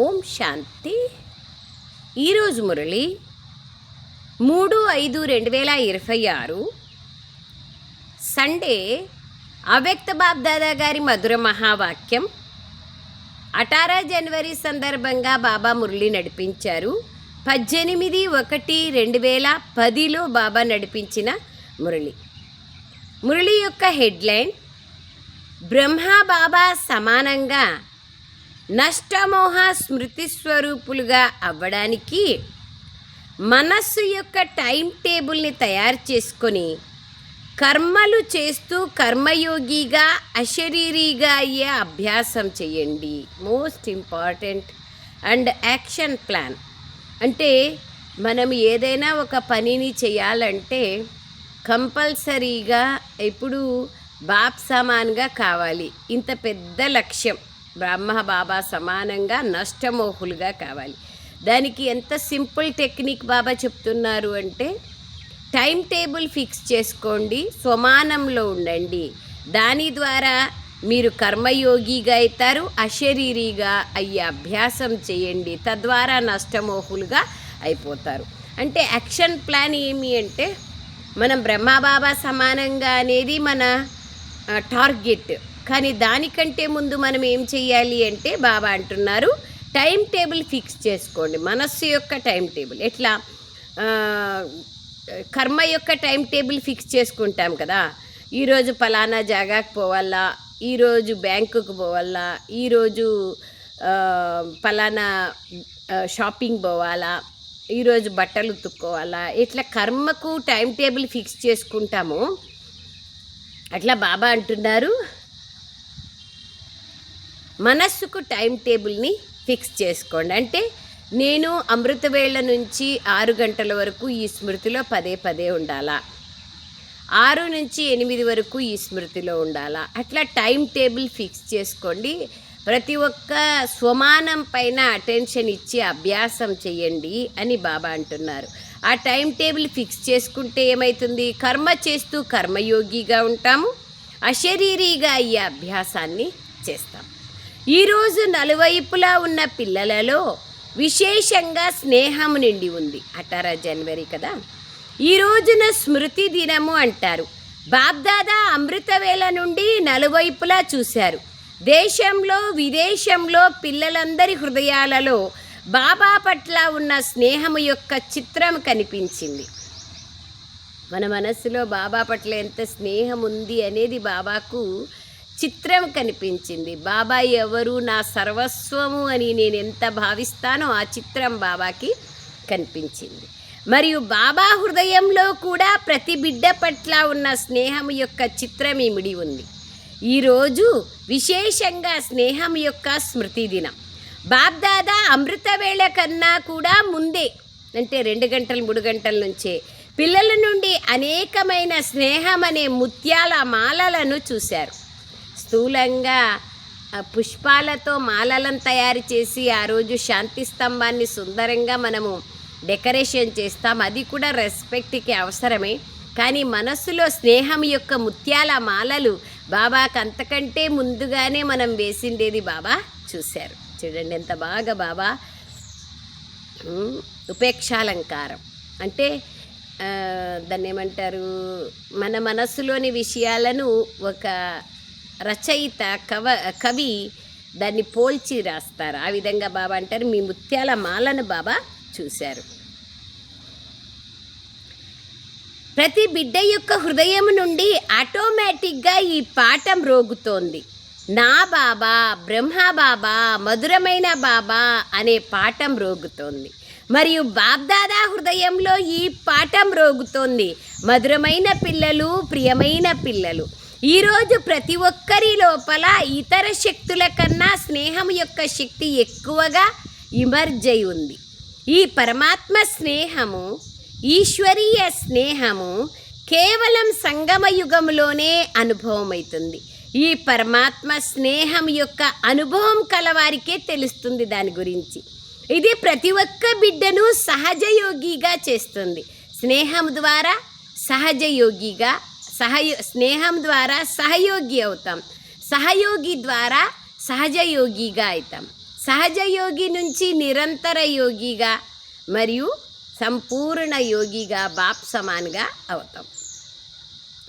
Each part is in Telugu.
ఓం శాంతి. ఈరోజు మురళి 3/5/2026 సండే. అవ్యక్త బాప్ దాదా గారి మధుర మహావాక్యం 18 జనవరి సందర్భంగా బాబా మురళి నడిపించారు. 18/1/2010లో బాబా నడిపించిన మురళి యొక్క హెడ్లైన్, బ్రహ్మ బాబా సమానంగా నష్టమోహ స్మృతి స్వరూపులుగా అవ్వడానికి మనస్సు యొక్క టైం టేబుల్ని తయారు చేసుకొని కర్మలు చేస్తూ కర్మయోగిగా అశరీరీగా అయ్యే అభ్యాసం చేయండి. Most important. And action plan అంటే మనం ఏదైనా ఒక పనిని చేయాలంటే కంపల్సరీగా ఇప్పుడు బాప్ సమాన్గా కావాలి. ఇంత పెద్ద లక్ష్యం, బ్రహ్మ బాబా సమానంగా నష్టమోహులుగా కావాలి. దానికి ఎంత సింపుల్ టెక్నిక్ బాబా చెప్తున్నారు అంటే, టైం టేబుల్ ఫిక్స్ చేసుకోండి, స్వమానంలో ఉండండి. దాని ద్వారా మీరు కర్మయోగిగా అవుతారు, అశరీరీగా అయ్యే అభ్యాసం చేయండి. తద్వారా నష్టమోహులుగా అయిపోతారు. అంటే యాక్షన్ ప్లాన్ ఏమి అంటే, మనం బ్రహ్మబాబా సమానంగా అనేది మన టార్గెట్. కానీ దానికంటే ముందు మనం ఏం చెయ్యాలి అంటే, బాబా అంటున్నారు టైం టేబుల్ ఫిక్స్ చేసుకోండి. మనస్సు యొక్క టైం టేబుల్ ఎట్లా, కర్మ యొక్క టైం టేబుల్ ఫిక్స్ చేసుకుంటాం కదా. ఈరోజు పలానా జాగాకు పోవాలా, ఈరోజు బ్యాంకుకు పోవాలా, ఈరోజు పలానా షాపింగ్ పోవాలా, ఈరోజు బట్టలు ఉతుక్కోవాలా, ఇట్లా కర్మకు టైం టేబుల్ ఫిక్స్ చేసుకుంటాము. అట్లా బాబా అంటున్నారు మనస్సుకు టైం టేబుల్ని ఫిక్స్ చేసుకోండి. అంటే నేను అమృతవేళ నుంచి 6 గంటల వరకు ఈ స్మృతిలో పదే ఉండాలా, 6 నుంచి 8 వరకు ఈ స్మృతిలో ఉండాలా. అట్లా టైం టేబుల్ ఫిక్స్ చేసుకోండి. ప్రతి ఒక్క స్వమానం పైన అటెన్షన్ ఇచ్చి అభ్యాసం చేయండి అని బాబా అంటున్నారు. ఆ టైం టేబుల్ ఫిక్స్ చేసుకుంటే ఏమవుతుంది, కర్మ చేస్తూ కర్మయోగిగా ఉంటాము, అశరీరీగా అయ్యే అభ్యాసాన్ని చేస్తాం. ఈరోజు నలువైపులా ఉన్న పిల్లలలో విశేషంగా స్నేహం నిండి ఉంది. 18 జనవరి కదా. ఈ రోజున స్మృతి దినము అంటారు. బాబ్దాదా అమృతవేళ నుండి నలువైపులా చూశారు. దేశంలో విదేశంలో పిల్లలందరి హృదయాలలో బాబా పట్ల ఉన్న స్నేహము యొక్క చిత్రం కనిపించింది. మన మనస్సులో బాబా పట్ల ఎంత స్నేహం ఉంది అనేది బాబాకు చిత్రం కనిపించింది. బాబా ఎవరు, నా సర్వస్వము అని నేను ఎంత భావిస్తానో ఆ చిత్రం బాబాకి కనిపించింది. మరియు బాబా హృదయంలో కూడా ప్రతి బిడ్డ పట్ల ఉన్న స్నేహం యొక్క చిత్రం ఇమిడి ఉంది. ఈరోజు విశేషంగా స్నేహం యొక్క స్మృతి దినం. బాబ్దాదా అమృతవేళ కన్నా కూడా ముందే, అంటే 2 గంటలు 3 గంటల నుంచే పిల్లల నుండి అనేకమైన స్నేహం అనే ముత్యాల మాలలను చూశారు. స్థూలంగా పుష్పాలతో మాలలను తయారు చేసి ఆ రోజు శాంతి స్తంభాన్ని సుందరంగా మనము డెకరేషన్ చేస్తాం. అది కూడా రెస్పెక్ట్కి అవసరమే. కానీ మనస్సులో స్నేహం యొక్క ముత్యాల మాలలు బాబాకు అంతకంటే ముందుగానే మనం వేసిండేది బాబా చూశారు. చూడండి ఎంత బాగా బాబా ఉపేక్షాలంకారం అంటే దాన్ని ఏమంటారు, మన మనస్సులోని విషయాలను ఒక రచయిత కవి దాన్ని పోల్చి రాస్తారు. ఆ విధంగా బాబా అంటారు మీ ముత్యాల మాలను బాబా చూశారు. ప్రతి బిడ్డ యొక్క హృదయం నుండి ఆటోమేటిక్గా ఈ పాఠం రోగుతోంది. నా బాబా, బ్రహ్మ బాబా, మధురమైన బాబా అనే పాఠం రోగుతోంది. మరియు బాబ్దాదా హృదయంలో ఈ పాఠం రోగుతోంది. మధురమైన పిల్లలు, ప్రియమైన పిల్లలు. ఈరోజు ప్రతి ఒక్కరి లోపల ఇతర శక్తుల కన్నా స్నేహం యొక్క శక్తి ఎక్కువగా ఇమర్జ్ అయి ఉంది. ఈ పరమాత్మ స్నేహము, ఈశ్వరీయ స్నేహము కేవలం సంగమ యుగంలోనే అనుభవం అవుతుంది. ఈ పరమాత్మ స్నేహం యొక్క అనుభవం కలవారికే తెలుస్తుంది దాని గురించి. ఇది ప్రతి ఒక్క బిడ్డను సహజయోగిగా చేస్తుంది. స్నేహం ద్వారా సహజయోగిగా, స్నేహం ద్వారా సహయోగి అవుతాం, సహయోగి ద్వారా సహజయోగిగా అవుతాం, సహజ యోగి నుంచి నిరంతర యోగిగా మరియు సంపూర్ణ యోగిగా బాప్ సమాన్గా అవుతాం.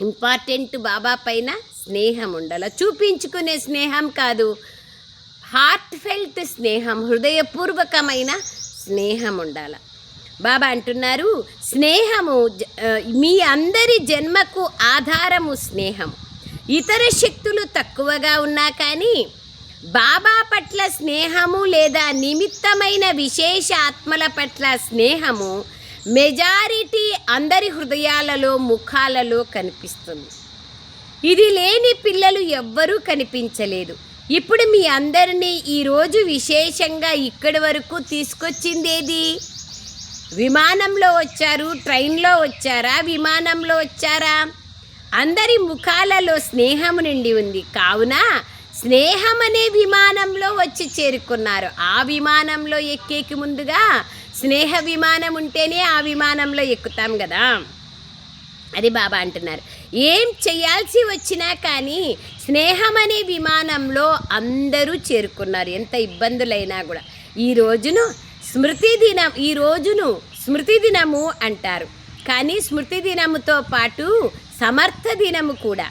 ఇంపార్టెంట్ బాబా పైన స్నేహం ఉండాలి. చూపించుకునే స్నేహం కాదు, హార్ట్ ఫెల్ట్ స్నేహం, హృదయపూర్వకమైన స్నేహం ఉండాలి. బాబా అంటున్నారు, స్నేహము మీ అందరి జన్మకు ఆధారము స్నేహం. ఇతర శక్తులు తక్కువగా ఉన్నా కానీ బాబా పట్ల స్నేహము లేదా నిమిత్తమైన విశేష ఆత్మల పట్ల స్నేహము మెజారిటీ అందరి హృదయాలలో ముఖాలలో కనిపిస్తుంది. ఇది లేని పిల్లలు ఎవ్వరూ కనిపించలేదు. ఇప్పుడు మీ అందరినీ ఈరోజు విశేషంగా ఇక్కడి వరకు తీసుకొచ్చిందేది? విమానంలో వచ్చారు, ట్రైన్లో వచ్చారా, విమానంలో వచ్చారా? అందరి ముఖాలలో స్నేహము నిండి ఉంది. కావున స్నేహం అనే విమానంలో వచ్చి చేరుకున్నారు. ఆ విమానంలో ఎక్కేకి ముందుగా స్నేహ విమానం ఉంటేనే ఆ విమానంలో ఎక్కుతాం కదా. అది బాబా అంటున్నారు. ఏం చేయాల్సి వచ్చినా కానీ స్నేహం అనే విమానంలో అందరూ చేరుకున్నారు, ఎంత ఇబ్బందులైనా కూడా. ఈ రోజును స్మృతి దినము అంటారు. కానీ స్మృతి దినముతో పాటు సమర్థ దినము కూడా.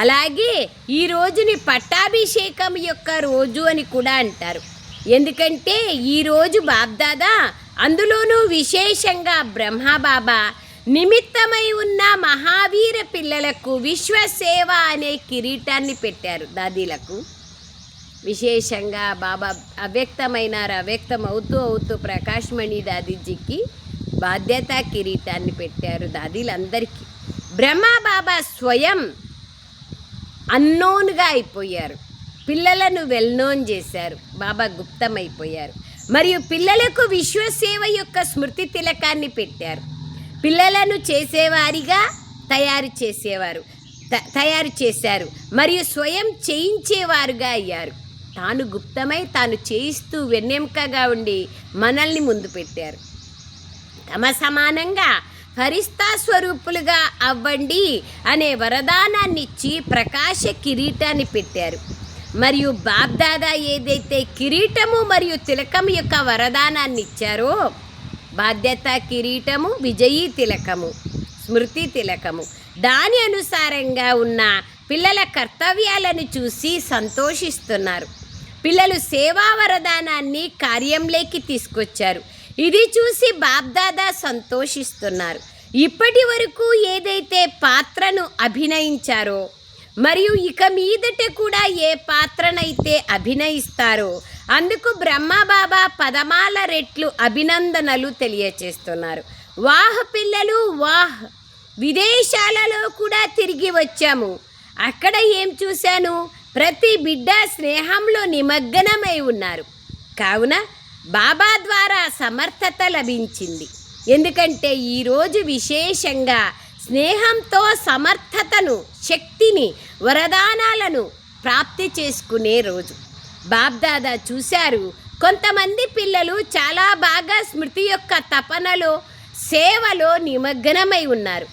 అలాగే ఈ రోజుని పట్టాభిషేకం యొక్క రోజు అని కూడా అంటారు. ఎందుకంటే ఈరోజు బాబ్దాదా, అందులోనూ విశేషంగా బ్రహ్మబాబా నిమిత్తమై ఉన్న మహావీర పిల్లలకు విశ్వసేవ అనే కిరీటాన్ని పెట్టారు. దాదీలకు విశేషంగా బాబా అవ్యక్తమైనారు. అవ్యక్తం అవుతూ ప్రకాశ్మణి దాదీజీకి బాధ్యతా కిరీటాన్ని పెట్టారు దాదీలందరికీ. బ్రహ్మబాబా స్వయం అన్నోన్గా అయిపోయారు, పిల్లలను వెల్నోన్ చేశారు. బాబా గుప్తమైపోయారు. మరియు పిల్లలకు విశ్వసేవ యొక్క స్మృతి తిలకాన్ని పెట్టారు. పిల్లలను చేసేవారిగా తయారు చేశారు మరియు స్వయం చేయించేవారుగా అయ్యారు. తాను గుప్తమై తాను చేయిస్తూ వెన్నెముకగా ఉండి మనల్ని ముందు పెట్టారు. తమ సమానంగా ఫరిస్తా స్వరూపులుగా అవ్వండి అనే వరదానాన్ని ఇచ్చి ప్రకాశ కిరీటాన్ని పెట్టారు. మరియు బాబ్దాదా ఏదైతే కిరీటము మరియు తిలకము యొక్క వరదానాన్ని ఇచ్చారో, బాధ్యత కిరీటము, విజయీ తిలకము, స్మృతి తిలకము, దాని అనుసారంగా ఉన్న పిల్లల కర్తవ్యాలను చూసి సంతోషిస్తున్నారు. పిల్లలు సేవా వరదానాన్ని కార్యంలోకి తీసుకొచ్చారు. ఇది చూసి బాబ్దాదా సంతోషిస్తున్నారు. ఇప్పటి వరకు ఏదైతే పాత్రను అభినయించారో మరియు ఇక మీదట కూడా ఏ పాత్రనైతే అభినయిస్తారో అందుకు బ్రహ్మబాబా పదమాల రెట్లు అభినందనలు తెలియచేస్తున్నారు. వాహ్ పిల్లలు వాహ్! విదేశాలలో కూడా తిరిగి వచ్చాము. అక్కడ ఏం చూశాను? ప్రతి బిడ్డ స్నేహంలో నిమగ్నమై ఉన్నారు. కావున బాబా ద్వారా సమర్థత లభించింది. ఎందుకంటే ఈరోజు విశేషంగా స్నేహంతో సమర్థతను, శక్తిని, వరదానాలను ప్రాప్తి చేసుకునే రోజు. బాబ్దాదా చూశారు, కొంతమంది పిల్లలు చాలా బాగా స్మృతి యొక్క తపనలో, సేవలో నిమగ్నమై ఉన్నారు.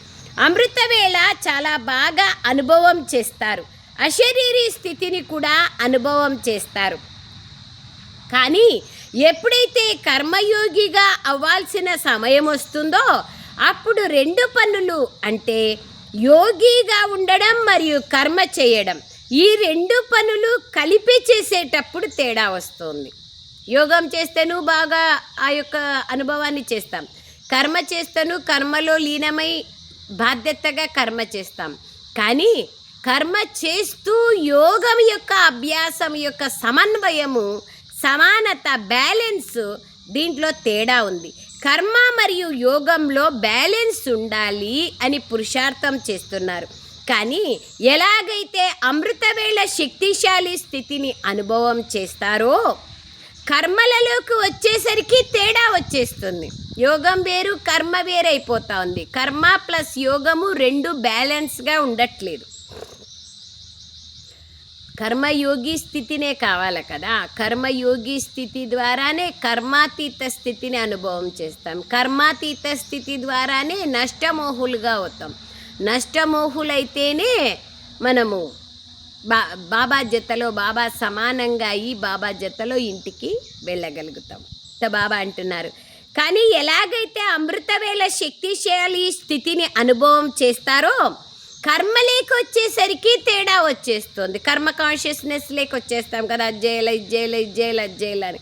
అమృతవేళ చాలా బాగా అనుభవం చేస్తారు. అశరీరీ స్థితిని కూడా అనుభవం చేస్తారు. కానీ ఎప్పుడైతే కర్మయోగిగా అవ్వాల్సిన సమయం వస్తుందో అప్పుడు రెండు పనులు, అంటే యోగిగా ఉండడం మరియు కర్మ చేయడం, ఈ రెండు పనులు కలిపి చేసేటప్పుడు తేడా వస్తుంది. యోగం చేస్తేను బాగా ఆ యొక్క అనుభవాన్ని చేస్తాం, కర్మ చేస్తేను కర్మలో లీనమై బాధ్యతగా కర్మ చేస్తాం. కానీ కర్మ చేస్తూ యోగం యొక్క అభ్యాసం యొక్క సమన్వయము, సమానత, బ్యాలెన్స్, దీంట్లో తేడా ఉంది. కర్మ మరియు యోగంలో బ్యాలెన్స్ ఉండాలి అని పురుషార్థం చేస్తున్నారు. కానీ ఎలాగైతే అమృతవేళ శక్తిశాలి స్థితిని అనుభవం చేస్తారో కర్మలలోకి వచ్చేసరికి తేడా వచ్చేస్తుంది. యోగం వేరు, కర్మ వేరైపోతా ఉంది. కర్మ ప్లస్ యోగము రెండు బ్యాలెన్స్గా ఉండట్లేదు. కర్మయోగి స్థితినే కావాలి కదా. కర్మయోగి స్థితి ద్వారానే కర్మాతీత స్థితిని అనుభవం చేస్తాం. కర్మాతీత స్థితి ద్వారానే నష్టమోహులుగా అవుతాం. నష్టమోహులైతేనే మనము బాబా జతలో బాబా సమానంగా అయ్యి బాబా జతలో ఇంటికి వెళ్ళగలుగుతాం. సో బాబా అంటున్నారు, కానీ ఎలాగైతే అమృతవేళ శక్తిశాలి స్థితిని అనుభవం చేస్తారో కర్మ లేకొచ్చేసరికి తేడా వచ్చేస్తుంది. కర్మ కాన్షియస్నెస్ లేకొచ్చేస్తాం కదా, అజ్జేయాల ఇజ్జేయాల ఇజ్జేయాల అజ్జేయాల అని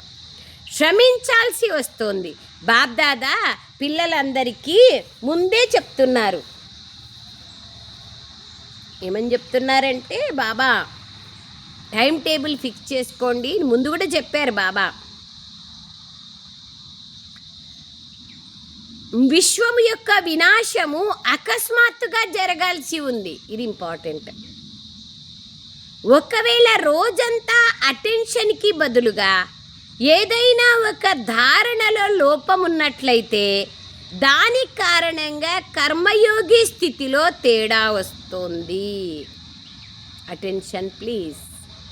శ్రమించాల్సి వస్తుంది. బాబ్దాదా పిల్లలందరికీ ముందే చెప్తున్నారు. ఏమని చెప్తున్నారంటే, బాబా టైం టేబుల్ ఫిక్స్ చేసుకోండి ముందు కూడా చెప్పారు బాబా. విశ్వము యొక్క వినాశము అకస్మాత్తుగా జరగాల్సి ఉంది. ఇది ఇంపార్టెంట్. ఒకవేళ రోజంతా అటెన్షన్కి బదులుగా ఏదైనా ఒక ధారణలో లోపం ఉన్నట్లయితే దాని కారణంగా కర్మయోగి స్థితిలో తేడా వస్తుంది. Attention please,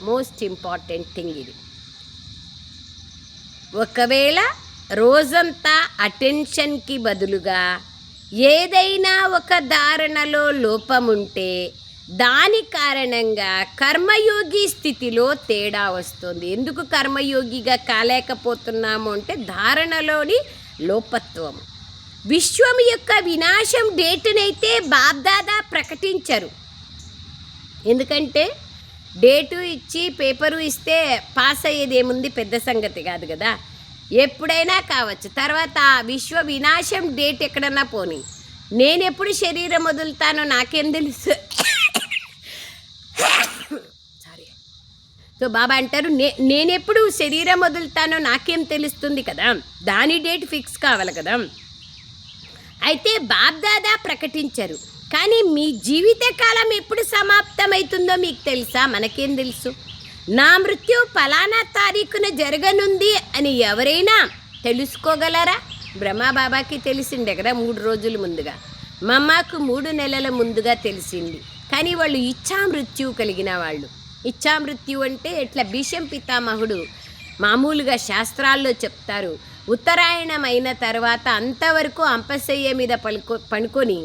most important thing ఇది. ఒకవేళ రోజంతా అటెన్షన్కి బదులుగా ఏదైనా ఒక ధారణలో లోపం ఉంటే దాని కారణంగా కర్మయోగి స్థితిలో తేడా వస్తుంది. ఎందుకు కర్మయోగిగా కాలేకపోతున్నాము అంటే ధారణలోని లోపత్వం. విశ్వం యొక్క వినాశం డేటునైతే బాబ్దాదా ప్రకటించరు. ఎందుకంటే డేటు ఇచ్చి పేపరు ఇస్తే పాస్ అయ్యేది ఏముంది, పెద్ద సంగతి కాదు కదా, ఎప్పుడైనా కావచ్చు. తర్వాత విశ్వ వినాశం డేట్ ఎక్కడన్నా పోని, నేనెప్పుడు శరీరం వదులుతానో నాకేం తెలుసు. సారీ. సో బాబా అంటారు, నేనెప్పుడు శరీరం వదులుతానో నాకేం తెలుస్తుంది కదా, దాని డేట్ ఫిక్స్ కావాలి కదా. అయితే బాబ్దాదా ప్రకటించరు, కానీ మీ జీవితకాలం ఎప్పుడు సమాప్తమవుతుందో మీకు తెలుసా? మనకేం తెలుసు? నా మృత్యు ఫలానా తారీఖున జరగనుంది అని ఎవరైనా తెలుసుకోగలరా? బ్రహ్మబాబాకి తెలిసిండే కదా 3 రోజుల ముందుగా, మమ్మకు 3 నెలల ముందుగా తెలిసింది. కానీ వాళ్ళు ఇచ్ఛామృత్యు కలిగిన వాళ్ళు. ఇచ్ఛామృత్యు అంటే ఇట్లా భీష్మ పితామహుడు మామూలుగా శాస్త్రాల్లో చెప్తారు, ఉత్తరాయణం అయిన తర్వాత అంతవరకు అంపశయ్య మీద పనుకొని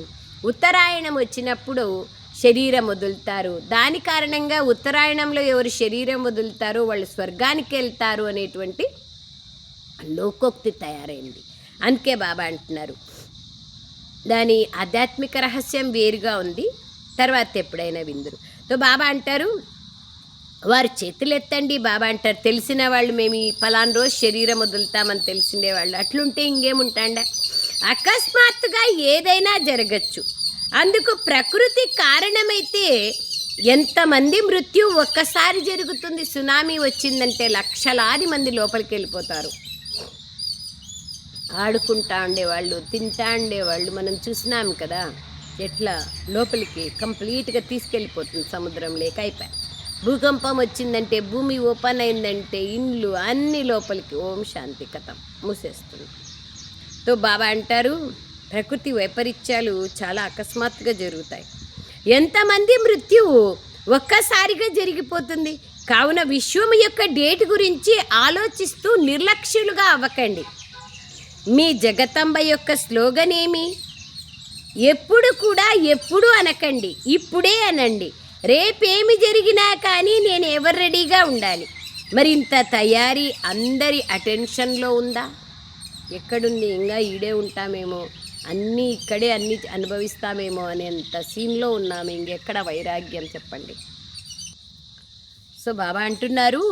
ఉత్తరాయణం వచ్చినప్పుడు శరీరం వదులుతారు. దాని కారణంగా ఉత్తరాయణంలో ఎవరు శరీరం వదులుతారో వాళ్ళు స్వర్గానికి వెళ్తారు అనేటువంటి లోకోక్తి తయారైంది. అందుకే బాబా అంటున్నారు, దాని ఆధ్యాత్మిక రహస్యం వేరుగా ఉంది, తర్వాత ఎప్పుడైనా విందురు. సో బాబా అంటారు, వారు చేతులు ఎత్తండి. బాబా అంటారు, తెలిసిన వాళ్ళు మేము ఈ ఫలానా రోజు శరీరం వదులుతామని తెలిసిండేవాళ్ళు. అట్లుంటే ఇంకేముంటాండా? అకస్మాత్తుగా ఏదైనా జరగచ్చు. అందుకు ప్రకృతి కారణమైతే ఎంతమంది మృత్యు ఒక్కసారి జరుగుతుంది. సునామీ వచ్చిందంటే లక్షలాది మంది లోపలికి వెళ్ళిపోతారు. ఆడుకుంటా ఉండేవాళ్ళు, తింటా ఉండేవాళ్ళు మనం చూసినాం కదా, ఎట్లా లోపలికి కంప్లీట్గా తీసుకెళ్ళిపోతుంది సముద్రం లేక. అయిపోయి భూకంపం వచ్చిందంటే, భూమి ఓపెన్ అయిందంటే ఇండ్లు అన్ని లోపలికి ఓం శాంతి కథం మూసేస్తుంది. తో బాబా అంటారు, ప్రకృతి వైపరీత్యాలు చాలా అకస్మాత్తుగా జరుగుతాయి. ఎంతమంది మృత్యువు ఒక్కసారిగా జరిగిపోతుంది. కావున విశ్వం యొక్క డేట్ గురించి ఆలోచిస్తూ నిర్లక్ష్యులుగా అవ్వకండి. మీ జగతంబ యొక్క స్లోగన్ ఏమి? ఎప్పుడు కూడా ఎప్పుడు అనకండి, ఇప్పుడే అనండి. రేపేమి జరిగినా కానీ నేను ఎవరు రెడీగా ఉండాలి. మరి ఇంత తయారీ అందరి అటెన్షన్లో ఉందా? ఎక్కడుంది? ఇంకా ఈడే ఉంటామేమో, అన్నీ ఇక్కడే అన్నీ అనుభవిస్తామేమో అనేంత సీన్లో ఉన్నాము. ఇంకెక్కడ వైరాగ్యం చెప్పండి? సో బాబా అంటున్నారు,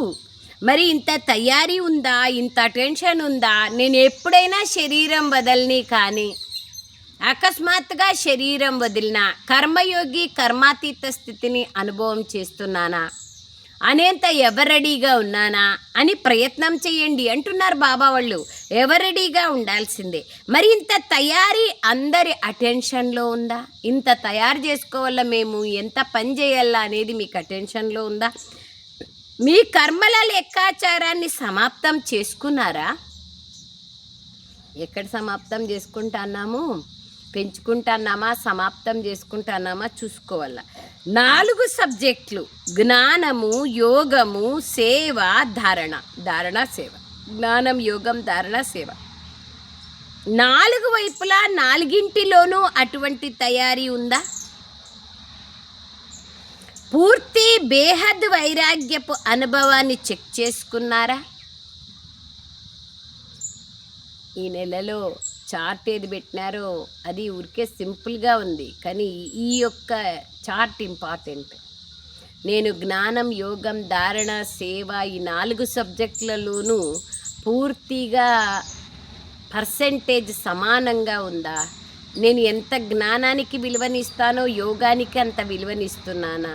మరి ఇంత తయారీ ఉందా, ఇంత అటెన్షన్ ఉందా? నేను ఎప్పుడైనా శరీరం వదలని, కానీ అకస్మాత్తుగా శరీరం వదిలినా కర్మయోగి కర్మాతీత స్థితిని అనుభవం చేస్తున్నానా అనేంత ఎవరెడీగా ఉన్నానా అని ప్రయత్నం చేయండి అంటున్నారు బాబా వాళ్ళు. ఎవరెడీగా ఉండాల్సిందే. మరి ఇంత తయారీ అందరి అటెన్షన్లో ఉందా? ఇంత తయారు చేసుకోవాలా, మేము ఎంత పని చేయాలా అనేది మీకు అటెన్షన్లో ఉందా? మీ కర్మల లెక్కాచారాన్ని సమాప్తం చేసుకున్నారా? ఎక్కడ సమాప్తం చేసుకుంటున్నాము? పెంచుకుంటున్నామా, సమాప్తం చేసుకుంటున్నామా చూసుకోవాలా. 4 సబ్జెక్టులు: జ్ఞానము, యోగము, సేవ, ధారణ. ధారణ, సేవ. జ్ఞానం, యోగం, ధారణ, సేవ. 4 వైపులా 4ంటిలోనూ అటువంటి తయారీ ఉందా? పూర్తి బేహద్ వైరాగ్యపు అనుభవాన్ని చెక్ చేసుకున్నారా? ఈ నెలలో చార్ట్ ఏది పెట్టినారో అది ఊరికే సింపుల్గా ఉంది, కానీ ఈ యొక్క చార్ట్ ఇంపార్టెంట్. నేను జ్ఞానం, యోగం, ధారణ, సేవ ఈ 4 సబ్జెక్టులలోనూ పూర్తిగా పర్సెంటేజ్ సమానంగా ఉందా? నేను ఎంత జ్ఞానానికి విలువనిస్తానో యోగానికి అంత విలువనిస్తున్నానా?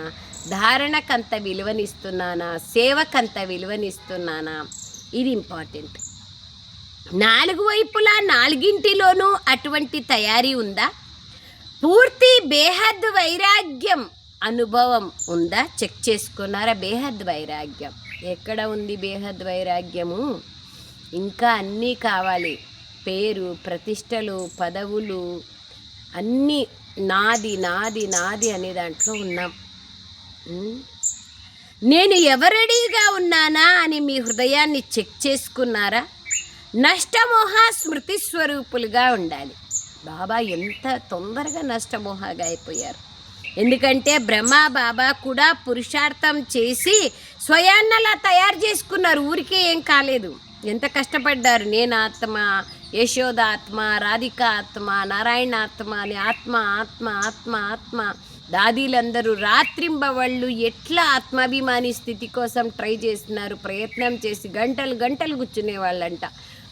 ధారణకు అంత విలువనిస్తున్నానా? సేవకు అంత విలువనిస్తున్నానా? ఇది ఇంపార్టెంట్. 4 వైపులా 4ంటిలోనూ అటువంటి తయారీ ఉందా? పూర్తి బేహద్ వైరాగ్యం అనుభవం ఉందా? చెక్ చేసుకున్నారా? బేహద్ వైరాగ్యం ఎక్కడ ఉంది? బేహద్ వైరాగ్యము ఇంకా అన్నీ కావాలి. పేరు, ప్రతిష్టలు, పదవులు అన్నీ నాది నాది నాది అనే దాంట్లో ఉన్నాం. నేను ఎవరడిగా ఉన్నానా అని మీ హృదయాన్ని చెక్ చేసుకున్నారా? నష్టమోహ స్మృతి స్వరూపులుగా ఉండాలి. బాబా ఎంత తొందరగా నష్టమోహగా అయిపోయారు. ఎందుకంటే బ్రహ్మ బాబా కూడా పురుషార్థం చేసి స్వయాన్నలా తయారు చేసుకున్నారు. ఊరికే ఏం కాలేదు, ఎంత కష్టపడ్డారు. నేను ఆత్మ, యశోద ఆత్మ, రాధిక ఆత్మ, నారాయణ ఆత్మ అని ఆత్మ ఆత్మ ఆత్మ ఆత్మ దాదీలందరూ రాత్రింబవళ్ళు ఎట్లా ఆత్మాభిమాని స్థితి కోసం ట్రై చేస్తున్నారు, ప్రయత్నం చేసి గంటలు గంటలు కూర్చునే వాళ్ళంట.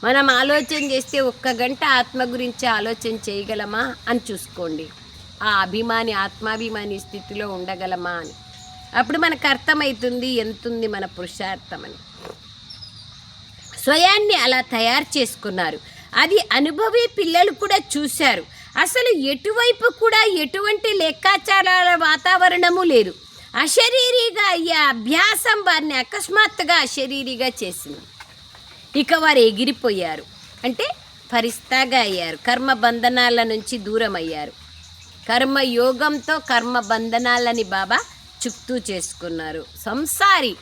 మనం ఆలోచన చేస్తే 1 గంట ఆత్మ గురించి ఆలోచన చేయగలమా అని చూసుకోండి. ఆ ఆత్మాభిమాని స్థితిలో ఉండగలమా అని. అప్పుడు మనకు అర్థమవుతుంది ఎంతుంది మన పురుషార్థం అని. స్వయాన్ని అలా తయారు చేసుకున్నారు. అది అనుభవి పిల్లలు కూడా చూశారు. అసలు ఎటువైపు కూడా ఎటువంటి లెక్కాచారాల వాతావరణము లేదు. అశరీరిగా అయ్యే అభ్యాసం వారిని అకస్మాత్తుగా అశరీరిగా చేసింది. ఇక వారు ఎగిరిపోయారు, అంటే ఫరిస్తాగా అయ్యారు. కర్మ బంధనాల నుంచి దూరం అయ్యారు. కర్మ యోగంతో కర్మ బంధనాలని బాబా చుక్తూ చేసుకున్నారు. సంసారి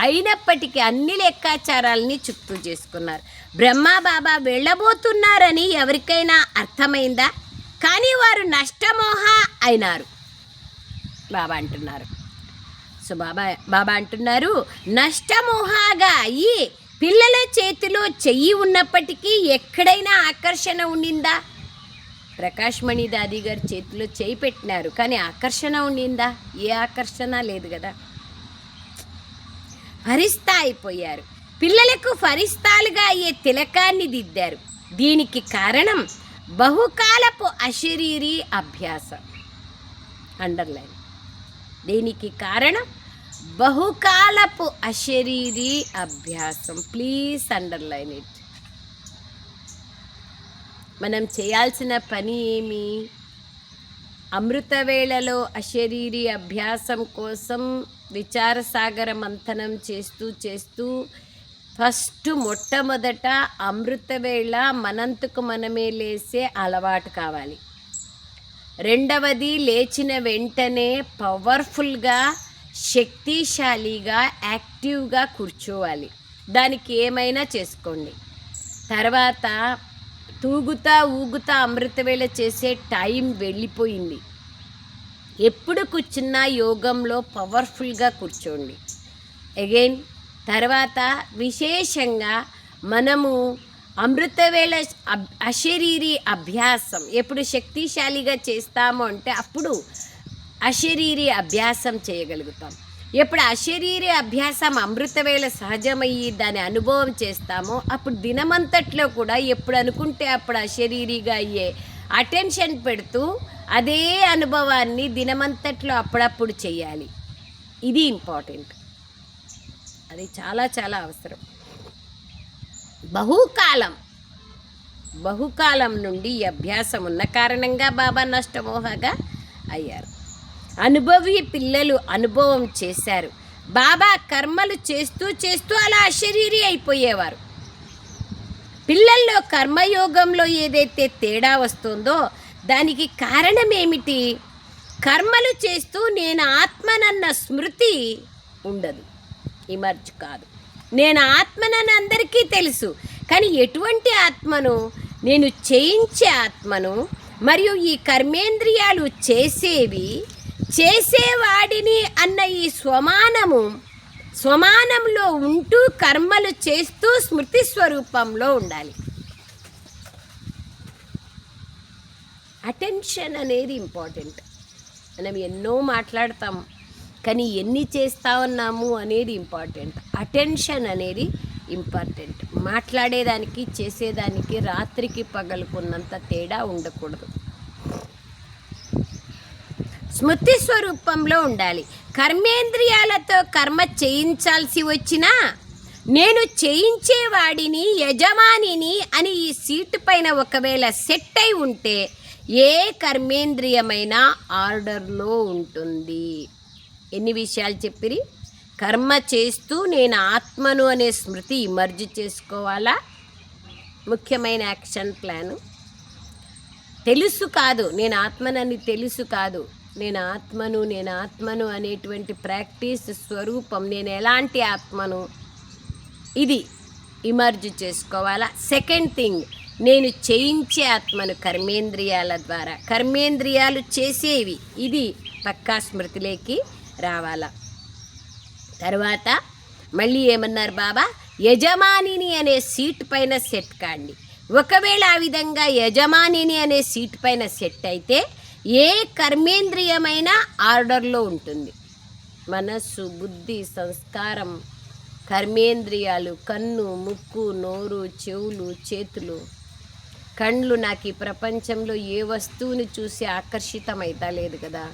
అయినప్పటికీ అన్ని లెక్కాచారాలని చుక్తూ చేసుకున్నారు. బ్రహ్మ బాబా వెళ్ళబోతున్నారని ఎవరికైనా అర్థమైందా? కానీ వారు నష్టమోహ అయినారు. బాబా అంటున్నారు. సో బాబా అంటున్నారు, నష్టమోహగా అయ్యి పిల్లల చేతిలో చెయ్యి ఉన్నప్పటికీ ఎక్కడైనా ఆకర్షణ ఉండిందా? ప్రకాష్మణి దాది గారి చేతిలో చేయి పెట్టినారు, కానీ ఆకర్షణ ఉండిందా? ఏ ఆకర్షణ లేదు కదా. ఫరిస్తా అయిపోయారు. పిల్లలకు ఫరిస్తాలుగా అయ్యే తిలకాన్ని దిద్దారు. దీనికి కారణం బహుకాలపు అశరీరీ అభ్యాసం. అండర్లైన్. దీనికి కారణం బహుకాలపు అశరీరీ అభ్యాసం. Please underline it. మనం చేయాల్సిన పని ఏమి? అమృతవేళలో అశరీరీ అభ్యాసం కోసం విచారసాగర మంథనం చేస్తూ మొట్టమొదట అమృతవేళ మనంతకు మనమే లేసే అలవాటు కావాలి. రెండవది, లేచిన వెంటనే పవర్ఫుల్గా, శక్తిశాలిగా, యాక్టివ్గా కూర్చోవాలి. దానికి ఏమైనా చేసుకోండి. తర్వాత తూగుతా ఊగుతా అమృతవేళ చేసే టైం వెళ్ళిపోయింది. ఎప్పుడు కూర్చున్నా యోగంలో పవర్ఫుల్గా కూర్చోండి. అగైన్ తర్వాత విశేషంగా మనము అమృతవేళ అశరీరీ అభ్యాసం ఎప్పుడు శక్తిశాలిగా చేస్తామో అంటే అప్పుడు అశరీరీ అభ్యాసం చేయగలుగుతాం. ఎప్పుడు అశరీరీ అభ్యాసం అమృతవేళ సహజమయ్యి దాని అనుభవం చేస్తామో అప్పుడు దినమంతట్లో కూడా ఎప్పుడు అనుకుంటే అప్పుడు అశరీరీగా అయ్యే అటెన్షన్ పెడుతూ అదే అనుభవాన్ని దినమంతట్లో అప్పుడప్పుడు చేయాలి. ఇది ఇంపార్టెంట్. అది చాలా చాలా అవసరం. బహుకాలం నుండి ఈ అభ్యాసం ఉన్న కారణంగా బాబా నష్టమోహగా అయ్యారు. అనుభవి పిల్లలు అనుభవం చేశారు. బాబా కర్మలు చేస్తూ అలా అశరీరీ అయిపోయేవారు. పిల్లల్లో కర్మయోగంలో ఏదైతే తేడా వస్తుందో దానికి కారణం ఏమిటి? కర్మలు చేస్తూ నేను ఆత్మనన్న స్మృతి ఉండదు, ఇమర్జ్ కాదు. నేను ఆత్మనని అందరికీ తెలుసు, కానీ ఎటువంటి ఆత్మను? నేను చేయించే ఆత్మను. మరియు ఈ కర్మేంద్రియాలు చేసేవి చేసేవాడిని అన్న ఈ స్వమానంలో ఉంటూ కర్మలు చేస్తూ స్మృతి స్వరూపంలో ఉండాలి. అటెన్షన్ అనేది ఇంపార్టెంట్. మనం ఎన్నో మాట్లాడతాం, కానీ ఎన్ని చేస్తా ఉన్నాము అనేది ఇంపార్టెంట్. అటెన్షన్ అనేది ఇంపార్టెంట్. మాట్లాడేదానికి చేసేదానికి రాత్రికి పగలుకున్నంత తేడా ఉండకూడదు. స్మృతి స్వరూపంలో ఉండాలి. కర్మేంద్రియాలతో కర్మ చేయించాల్సి వచ్చినా నేను చేయించేవాడిని, యజమానిని అని ఈ సీటు పైన ఒకవేళ సెట్ అయి ఉంటే ఏ కర్మేంద్రియమైనా ఆర్డర్లో ఉంటుంది. ఎన్ని విషయాలు చెప్పిరి? కర్మ చేస్తూ నేను ఆత్మను అనే స్మృతి ఇమర్జ్ చేసుకోవాలా. ముఖ్యమైన యాక్షన్ ప్లాను. తెలుసు కాదు, నేను ఆత్మనని తెలుసు కాదు, నేను ఆత్మను అనేటువంటి ప్రాక్టీస్ స్వరూపం, నేను ఎలాంటి ఆత్మను, ఇది ఇమర్జ్ చేసుకోవాలా. సెకండ్ థింగ్, నేను చేయించే ఆత్మను కర్మేంద్రియాల ద్వారా, కర్మేంద్రియాలు చేసేవి, ఇది పక్కా స్మృతిలోకి రావాలా. తర్వాత మళ్ళీ ఏమన్నారు బాబా? యజమానిని అనే సీట్ పైన సెట్ కాండి. ఒకవేళ ఆ విధంగా యజమానిని అనే సీట్ పైన సెట్ అయితే ఏ కర్మేంద్రియమైనా ఆర్డర్లో ఉంటుంది. మనస్సు, బుద్ధి, సంస్కారం, కర్మేంద్రియాలు, కన్ను, ముక్కు, నోరు, చెవులు, చేతులు, కండ్లు నాకు ఈ ప్రపంచంలో ఏ వస్తువుని చూసి ఆకర్షితమైతా లేదు కదా.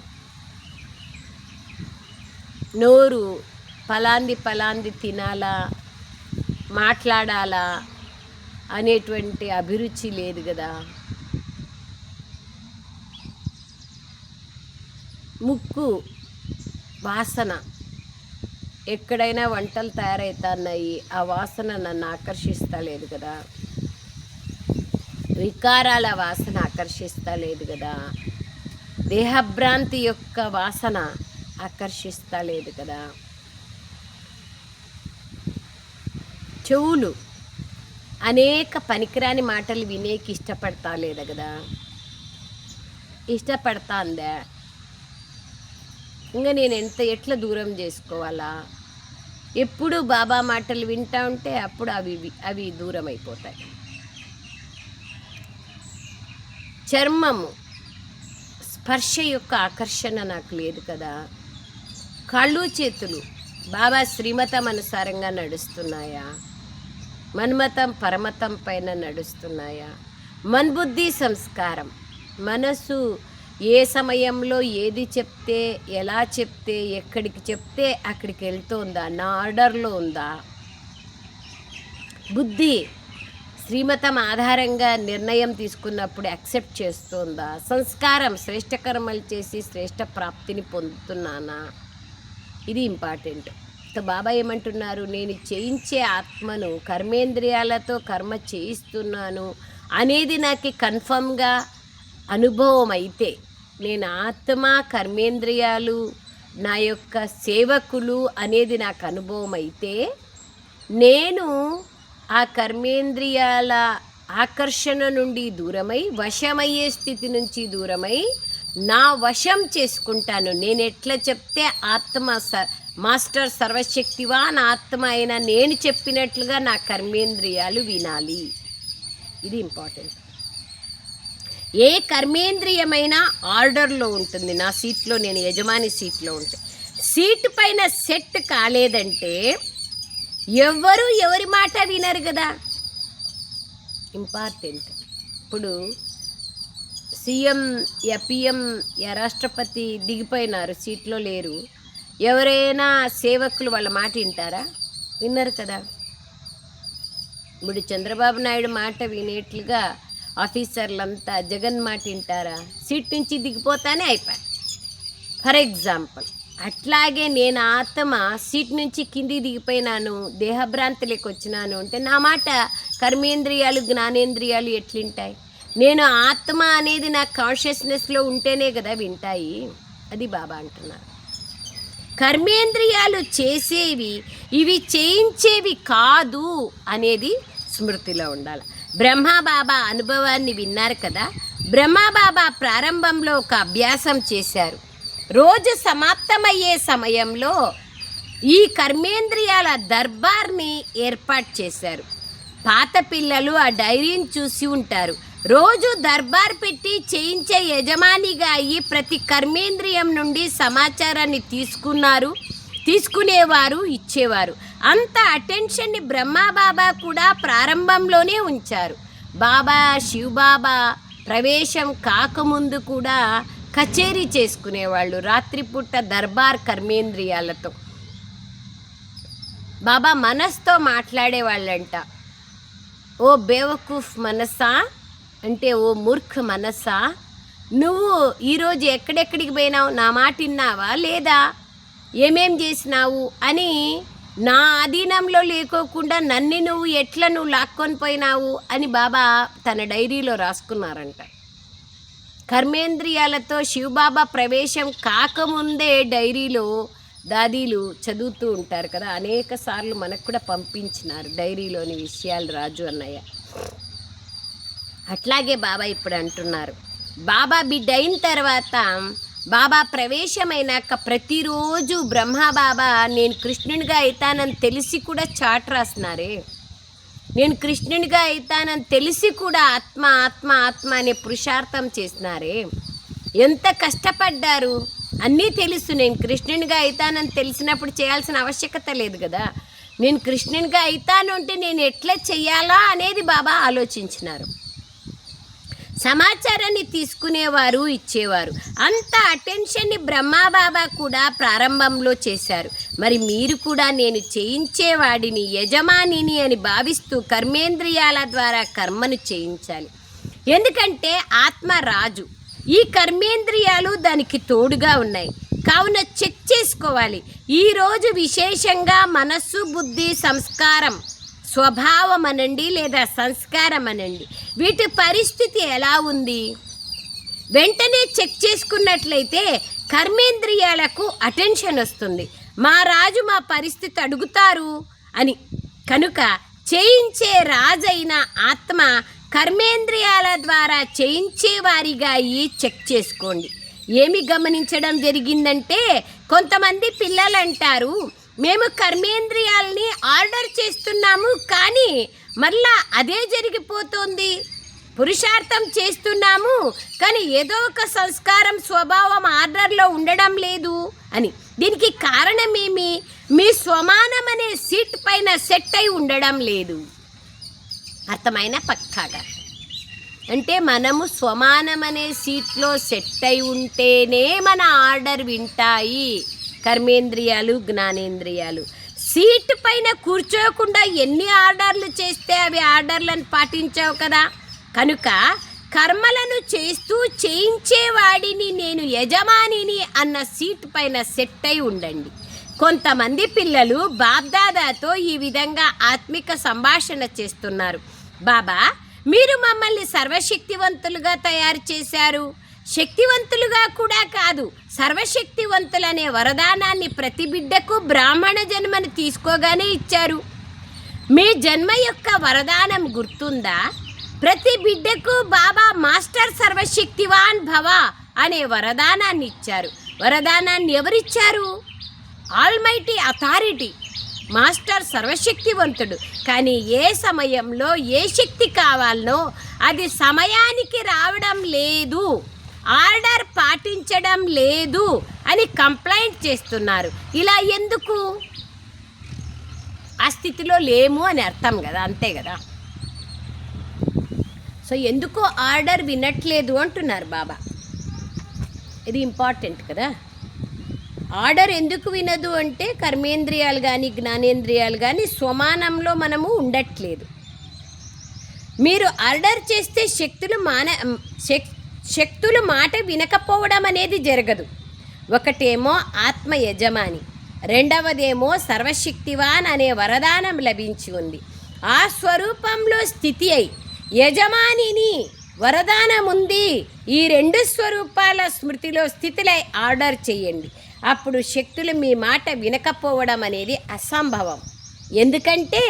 నోరు పలాంది తినాలా, మాట్లాడాలా అనేటువంటి అభిరుచి లేదు కదా. ముక్కు వాసన, ఎక్కడైనా వంటలు తయారవుతున్నాయి, ఆ వాసన నన్ను ఆకర్షిస్తా లేదు కదా. వికారాల వాసన ఆకర్షిస్తా లేదు కదా. దేహభ్రాంతి యొక్క వాసన ఆకర్షిస్తా లేదు కదా. చెవులు అనేక పనికిరాని మాటలు వినేకి ఇష్టపడతా లేదు కదా. ఇష్టపడతా అందా, ఇంకా నేను ఎట్లా దూరం చేసుకోవాలా? ఎప్పుడు బాబా మాటలు వింటా ఉంటే అప్పుడు అవి దూరం అయిపోతాయి. చర్మము, స్పర్శ యొక్క ఆకర్షణ నాకు లేదు కదా. కాళ్ళు చేతులు బాబా శ్రీమతం అనుసారంగా నడుస్తున్నాయా? మన్మతం పరమతం పైన నడుస్తున్నాయా? మన్బుద్ధి సంస్కారం, మనసు ఏ సమయంలో ఏది చెప్తే, ఎలా చెప్తే, ఎక్కడికి చెప్తే అక్కడికి వెళ్తుందా? నా ఆర్డర్లో ఉందా? బుద్ధి శ్రీమతం ఆధారంగా నిర్ణయం తీసుకున్నప్పుడు యాక్సెప్ట్ చేస్తుందా? సంస్కారం, శ్రేష్ఠ కర్మలు చేసి శ్రేష్ఠ ప్రాప్తిని పొందుతున్నానా? ఇది ఇంపార్టెంట్. బాబా ఏమంటున్నారు? నేను చేయించే ఆత్మను కర్మేంద్రియాలతో కర్మ చేయిస్తున్నాను అనేది నాకు కన్ఫర్మ్గా అనుభవం అయితే, నేను ఆత్మ, కర్మేంద్రియాలు నా యొక్క సేవకులు అనేది నాకు అనుభవం అయితే, నేను ఆ కర్మేంద్రియాల ఆకర్షణ నుండి దూరమై, వశమయ్యే స్థితి నుంచి దూరమై నా వశం చేసుకుంటాను. నేను ఎట్లా చెప్తే ఆత్మ మాస్టర్ సర్వశక్తివాన్ ఆత్మ అయినా నేను చెప్పినట్లుగా నా కర్మేంద్రియాలు వినాలి. ఇది ఇంపార్టెంట్. ఏ కర్మేంద్రియమైనా ఆర్డర్లో ఉంటుంది. నా సీట్లో, నేను యజమాని సీట్లో ఉంటే, సీటు పైన సెట్ కాలేదంటే ఎవరి మాట వినరు కదా. ఇంపార్టెంట్. ఇప్పుడు సీఎం, పిఎం, రాష్ట్రపతి దిగిపోయినారు, సీట్లో లేరు. ఎవరైనా సేవకులు వాళ్ళ మాట వింటారా? విన్నారు కదా. ఇప్పుడు చంద్రబాబు నాయుడు మాట వినేట్లుగా ఆఫీసర్లంతా జగన్ మాట వింటారా? సీట్ నుంచి దిగిపోతానే అయిపోయి. ఫర్ ఎగ్జాంపుల్, అట్లాగే నేను ఆత్మ సీట్ నుంచి కిందికి దిగిపోయినాను, దేహభ్రాంతిలోకి వచ్చినాను అంటే నా మాట కర్మేంద్రియాలు, జ్ఞానేంద్రియాలు ఎట్లుంటాయి? నేను ఆత్మ అనేది నా కాన్షియస్నెస్లో ఉంటేనే కదా వింటాయి. అది బాబా అంటున్నారు. కర్మేంద్రియాలు చేసేవి, ఇవి చేయించేవి కాదు అనేది స్మృతిలో ఉండాలి. బ్రహ్మబాబా అనుభవాన్ని విన్నారు కదా. బ్రహ్మబాబా ప్రారంభంలో ఒక అభ్యాసం చేశారు. రోజు సమాప్తమయ్యే సమయంలో ఈ కర్మేంద్రియాల దర్బార్ని ఏర్పాటు చేశారు. పాత పిల్లలు ఆ డైరీని చూసి ఉంటారు. రోజు దర్బార్ పెట్టి చేయించే యజమానిగా అయ్యి ప్రతి కర్మేంద్రియం నుండి సమాచారాన్ని తీసుకునేవారు, ఇచ్చేవారు. అంత అటెన్షన్ని బ్రహ్మబాబా కూడా ప్రారంభంలోనే ఉంచారు. బాబా శివబాబా ప్రవేశం కాకముందు కూడా కచేరీ చేసుకునేవాళ్ళు రాత్రిపూట దర్బార్ కర్మేంద్రియాలతో. బాబా మనస్తో మాట్లాడేవాళ్ళంట. ఓ బేవకూఫ్ మనసా, అంటే ఓ మూర్ఖ మనసా, నువ్వు ఈరోజు ఎక్కడెక్కడికి పోయినావు, నా మాట విన్నావా లేదా, ఏమేం చేసినావు అని నా అధీనంలో లేకోకుండా నువ్వు ఎట్లా లాక్కొని పోయినావు అని బాబా తన డైరీలో రాసుకున్నారంట. కర్మేంద్రియాలతో శివబాబా ప్రవేశం కాకముందే డైరీలో దాదీలు చదువుతూ ఉంటారు కదా, అనేక సార్లు మనకు కూడా పంపించినారు డైరీలోని విషయాలు రాజు అన్నయ్య. అట్లాగే బాబా ఇప్పుడు అంటున్నారు, బాబా బిడ్డ అయిన తర్వాత బాబా ప్రవేశమైనాక ప్రతిరోజు బ్రహ్మబాబా నేను కృష్ణునిగా అవుతానని తెలిసి కూడా చాట్ రాస్తున్నారే, నేను కృష్ణునిగా అవుతానని తెలిసి కూడా ఆత్మ ఆత్మ ఆత్మ అనే పురుషార్థం చేసినారే, ఎంత కష్టపడ్డారు. అన్నీ తెలుసు, నేను కృష్ణునిగా అవుతానని తెలిసినప్పుడు చేయాల్సిన ఆవశ్యకత లేదు కదా. నేను కృష్ణునిగా అవుతాను అంటే నేను ఎట్లా చెయ్యాలా అనేది బాబా ఆలోచించినారు. సమాచారాన్ని తీసుకునేవారు, ఇచ్చేవారు. అంత అటెన్షన్ని బ్రహ్మబాబా కూడా ప్రారంభంలో చేశారు. మరి మీరు కూడా నేను చేయించేవాడిని, యజమానిని అని భావిస్తూ కర్మేంద్రియాల ద్వారా కర్మను చేయించాలి. ఎందుకంటే ఆత్మ రాజు, ఈ కర్మేంద్రియాలు దానికి తోడుగా ఉన్నాయి. కావున చెక్ చేసుకోవాలి. ఈరోజు విశేషంగా మనస్సు, బుద్ధి, సంస్కారం, స్వభావం అనండి లేదా సంస్కారం అనండి, వీటి పరిస్థితి ఎలా ఉంది. వెంటనే చెక్ చేసుకున్నట్లయితే కర్మేంద్రియాలకు అటెన్షన్ వస్తుంది. మా రాజు మా పరిస్థితి అడుగుతారు అని. కనుక చేయించే రాజైన ఆత్మ కర్మేంద్రియాల ద్వారా చేయించే వారిగా అయ్యి చెక్ చేసుకోండి. ఏమి గమనించడం జరిగిందంటే, కొంతమంది పిల్లలు అంటారు, మేము కర్మేంద్రియాలని ఆర్డర్ చేస్తున్నాము కానీ మళ్ళా అదే జరిగిపోతుంది, పురుషార్థం చేస్తున్నాము కానీ ఏదో ఒక సంస్కారం, స్వభావం ఆర్డర్లో ఉండడం లేదు అని. దీనికి కారణమేమి? మీ స్వమానం అనే సీట్ పైన సెట్ అయి ఉండడం లేదు. అర్థమైన పక్కాగా అంటే మనము స్వమానం అనే సీట్లో సెట్ అయి ఉంటేనే మన ఆర్డర్ వింటాయి కర్మేంద్రియాలు, జ్ఞానేంద్రియాలు. సీటు పైన కూర్చోకుండా ఎన్ని ఆర్డర్లు చేస్తే అవి ఆర్డర్లను పాటించావు కదా. కనుక కర్మలను చేస్తూ చేయించేవాడిని, నేను యజమానిని అన్న సీటు పైన సెట్ అయి ఉండండి. కొంతమంది పిల్లలు బాబ్దాదాతో ఈ విధంగా ఆత్మిక సంభాషణ చేస్తున్నారు. బాబా, మీరు మమ్మల్ని సర్వశక్తివంతులుగా తయారు చేశారు. శక్తివంతులుగా కూడా కాదు, సర్వశక్తివంతులనే వరదానాన్ని ప్రతి బిడ్డకు బ్రాహ్మణ జన్మను తీసుకోగానే ఇచ్చారు. మీ జన్మ యొక్క వరదానం గుర్తుందా? ప్రతి బిడ్డకు బాబా మాస్టర్ సర్వశక్తివాన్ భవ అనే వరదానాన్ని ఇచ్చారు. వరదానాన్ని ఎవరిచ్చారు? ఆల్మైటీ అథారిటీ, మాస్టర్ సర్వశక్తివంతుడు. కానీ ఏ సమయంలో ఏ శక్తి కావాలనో అది సమయానికి రావడం లేదు, ఆర్డర్ పాటించడం లేదు అని కంప్లైంట్ చేస్తున్నారు. ఇలా ఎందుకు? ఆ స్థితిలో లేము అని అర్థం కదా, అంతే కదా. సో ఎందుకో ఆర్డర్ వినట్లేదు అంటున్నారు బాబా. ఇది ఇంపార్టెంట్ కదా. ఆర్డర్ ఎందుకు వినదు అంటే కర్మేంద్రియాలు కానీ జ్ఞానేంద్రియాలు కానీ స్వమానంలో మనము ఉండట్లేదు. మీరు ఆర్డర్ చేస్తే శక్తులు మాట వినకపోవడం అనేది జరగదు. ఒకటేమో ఆత్మ యజమాని, రెండవదేమో సర్వశక్తివాన్ అనే వరదానం లభించి ఉంది. ఆ స్వరూపంలో స్థితి అయి యజమానిని వరదానం ఉంది, ఈ రెండు స్వరూపాల స్మృతిలో స్థితిలై ఆర్డర్ చేయండి. అప్పుడు శక్తులు మీ మాట వినకపోవడం అనేది అసంభవం. ఎందుకంటే